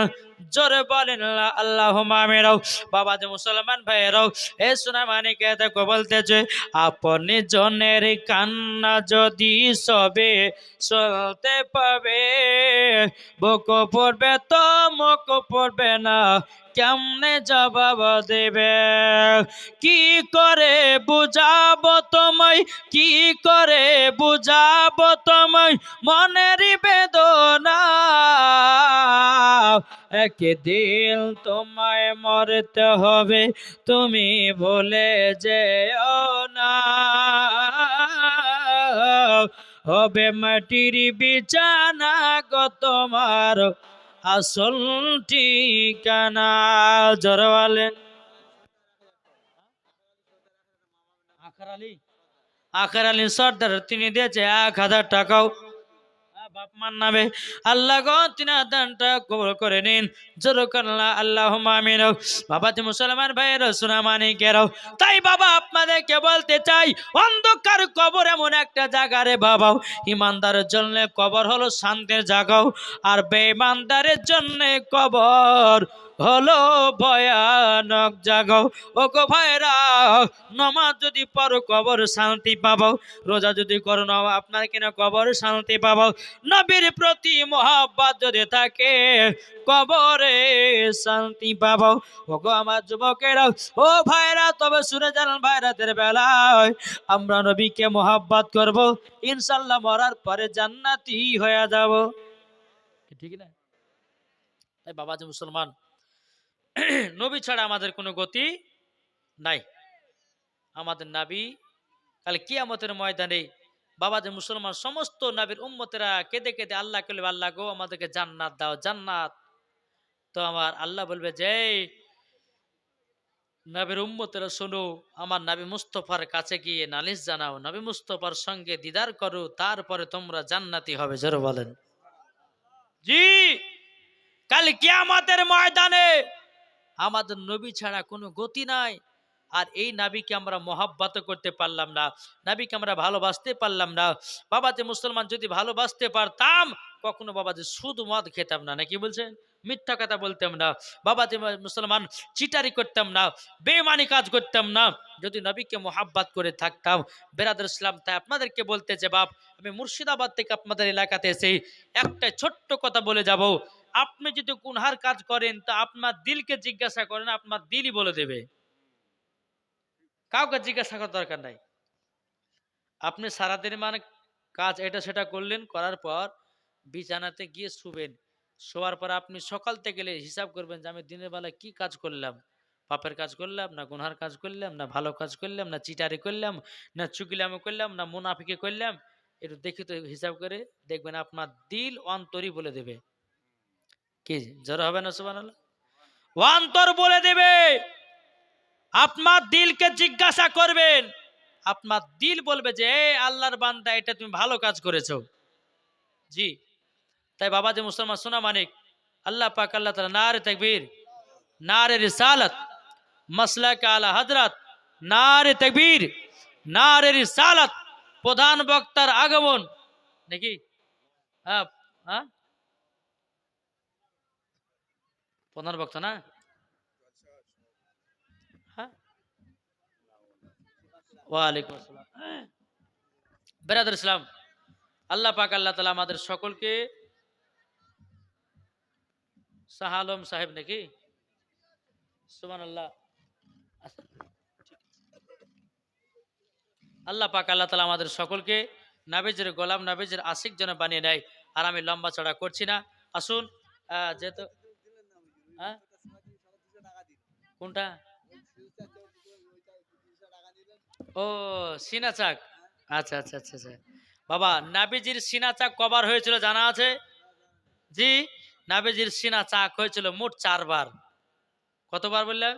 জোরে বলেন আল্লাহ মামেরাও। বাবা যে মুসলমান ভাইয়েরাও, এ সোনা মানিকে দেখো বলতেছে আপনি জনের কান্না যদি সবে চলতে পাবে, বুক পড়বে তো মুখ পড়বে না, কেমনে জবাব দেবে? কি করে বুঝাবো তোমায়, কি করে বুঝাবো তোমায় মনের বেদনা, একদিন তোমায় মরতে হবে, তুমি ভুলে যেও না। হবে মাটির বিছানা গো তোমার আসল ঠিকানা, জোরে বলেন। আখের আলী সর্দার তিনি দিয়েছে 1000 টাকাও বাপ মার নামে। আল্লাহ গো তিনার দানটা কবুল করে নিন, জোরে করলা আল্লাহ আমিন। বাবাজি মুসলমান ভাইয়ের সোনা মানিকেরাও, তাই বাবা আপনাদেরকে বলতে চাই অন্ধকার কবর এমন একটা জায়গা রে বাবাও, ইমানদারের জন্য কবর হলো শান্তির জায়গাও, আর বেঈমানদারের জন্য কবর হলো ভয়ানক জাগাও। ও গো ভাইরা, নমাজ যদি পড়ো কবর শান্তি পাবো, রোজা যদি করো না আপনার কিনা কবর শান্তি পাবো, নবীর প্রতি মহব্বত যদি থাকে কবরে শান্তি পাবো। ও গো আমার যুবকেরা, ও ভাইরা, তবে শুনে যান ভাইরাদের বেলায় আমরা নবীকে মহব্বত করব, ইনশাল্লাহ মরার পরে জান্নাতি হয়ে যাব, ঠিক না? তাই বাবাজি মুসলমান, নবী ছাড়া আমাদের কোনো গতি নাই। আমাদের নবী কাল কিয়ামতের ময়দানে বাবাজি মুসলমান সমস্ত নবীর উম্মতেরা কেঁদে কেঁদে আল্লাহ বলবে আল্লাহ গো আমাদেরকে জান্নাত দাও জান্নাত। তো আমার আল্লাহ বলবে যে নবীর উম্মতেরা শোনো, আমার নবী মুস্তফার কাছে গিয়ে নালিশ জানাও, নবী মুস্তফার সঙ্গে দিদার করো, তারপরে তোমরা জান্নাতি হবে, জোরে বলেন। জি, কাল কিয়ামতের ময়দানে আমাদের নবী ছাড়া কোনো গতি নাই। আর এই নাবিকে আমরা মহাব্বত করতে পারলাম না, নাবিকে আমরা ভালোবাসতে পারলাম না। বাবাজি মুসলমান যদি ভালোবাসতে পারতাম কখনো বাবাজি সুদ মদ খেতাম না, নাকি বলছেন? মিথ্যা কথা বলতাম না, বাবাজি মুসলমান চিটারি করতাম না, বেমানি কাজ করতাম না, যদি নবীকে মহাব্বত করে থাকতাম। বেরাদর ইসলাম, তাই আপনাদেরকে বলতে যে বাপ, আমি মুর্শিদাবাদ থেকে আপনাদের এলাকাতে এসে একটা ছোট্ট কথা বলে যাব। আপনি যদি গুনহার কাজ করেন তা আপনার দিলকে জিজ্ঞাসা করেন, আপনার দিলই বলে দেবে, কাউকে জিজ্ঞাসা করার দরকার নাই। আপনি সারাদিন মানে কাজ এটা সেটা করলেন, করার পর বিছানাতে গিয়ে শুবেন, শোয়ার পর আপনি সকাল থেকে গেলে হিসাব করবেন যে আমি দিনের বেলা কি কাজ করলাম, পাপের কাজ করলাম না গুনহার কাজ করলাম, না ভালো কাজ করলাম, না চিটারি করলাম, না চুগলামি করলাম, না মুনাফিকি করলাম। একটু দেখি তো হিসাব করে দেখবেন আপনার দিল অন্তরই বলে দেবে। কি জোর হবে না সুবহানাল্লাহ? অন্তর বলে দেবে। আপনার দিলকে জিজ্ঞাসা করবেন, আপনার দিল বলবে যে আল্লাহর বান্দা এটা তুমি ভালো কাজ করেছো। জি, তাই বাবা যে মুসলমান সোনা মানিক, আল্লাহ পাক আল্লাহ তাআলা নারে তাকবীর, নারে রিসালাত, মাসলাক আলা হযরত, নারে তাকবীর, নারে রিসালাত, প্রধান বক্তার আগমন নাকি? হ্যাঁ হ্যাঁ, প্রধান বক্তা না? হ্যাঁ, ওয়ালাইকুম আসসালাম। বেরাদর ইসলাম, আল্লাহ পাক আল্লাহ তাআলা আমাদের সকলকে, শাহ আলম সাহেব নাকি? সুবহানাল্লাহ। আল্লাহ পাক আল্লাহ তাআলা আমাদের সকলকে নাবিজের গোলাম, নাবিজের আশিক যেন বানিয়ে নেয়। আর আমি লম্বা চড়া করছি না, আসুন। যেহেতু হ্যাঁ, কোনটা? ও, সিনা চাক। আচ্ছা আচ্ছা আচ্ছা আচ্ছা। বাবা, নাবিজির সিনা চাক কবার হয়েছিল জানা আছে? জি, নাবিজির সিনা চাক হয়েছিল মোট 4 বার। কতবার বললাম?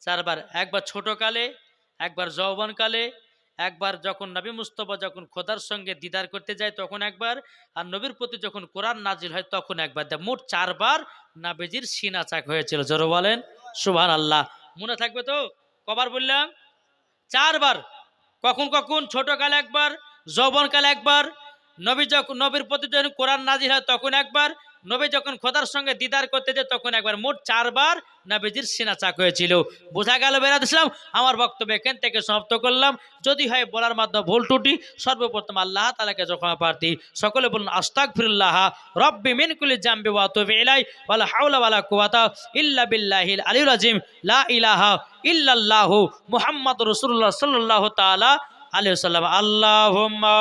4 বার। একবার ছোট কালে, একবার যৌবন কালে, একবার যখন নবী মুস্তফা যখন খোদার সঙ্গে দিদার করতে যায় তখন একবার, আর নবীর প্রতি যখন কোরআন নাজিল হয় তখন একবার। মোট 4 বার নাবিজির সিনা চাক হয়েছিল। জোরে বলেন সুবহানাল্লাহ। মনে থাকবে তো? কবার বললাম? 4 বার। কখন কখন? ছোট কালে একবার, যৌবন কালে একবার, নবী যখন নবীর প্রতি যখন কোরআন নাজিল হয় তখন একবার, নবী যখন খোদার সঙ্গে দিদার করতে যায় তখন একবার। মোট 4 বার নবীজির সিনা চাক হয়েছিল। বোঝা গেল বেরাদ ইসলাম? আমার বক্তব্য এখান থেকে সমাপ্ত করলাম। যদি হয় বলার মাধ্যমে ভুল ত্রুটি, সর্বপ্রথম আল্লাহ তাআলাকে ক্ষমা প্রার্থী। সকলে বলুন আস্তাগফিরুল্লাহ রব্বি মিন কুল্লি জামবি ওয়া আতুবু ইলাই, ওয়ালা হাওলা ওয়ালা কুওয়াতা ইল্লা বিল্লাহিল আলিয়্যিল আযীম, লা ইলাহা ইল্লাল্লাহু মুহাম্মাদুর রাসূলুল্লাহ সাল্লাল্লাহু তাআলা আলাইহি ওয়াসাল্লাম। আল্লাহুম্মা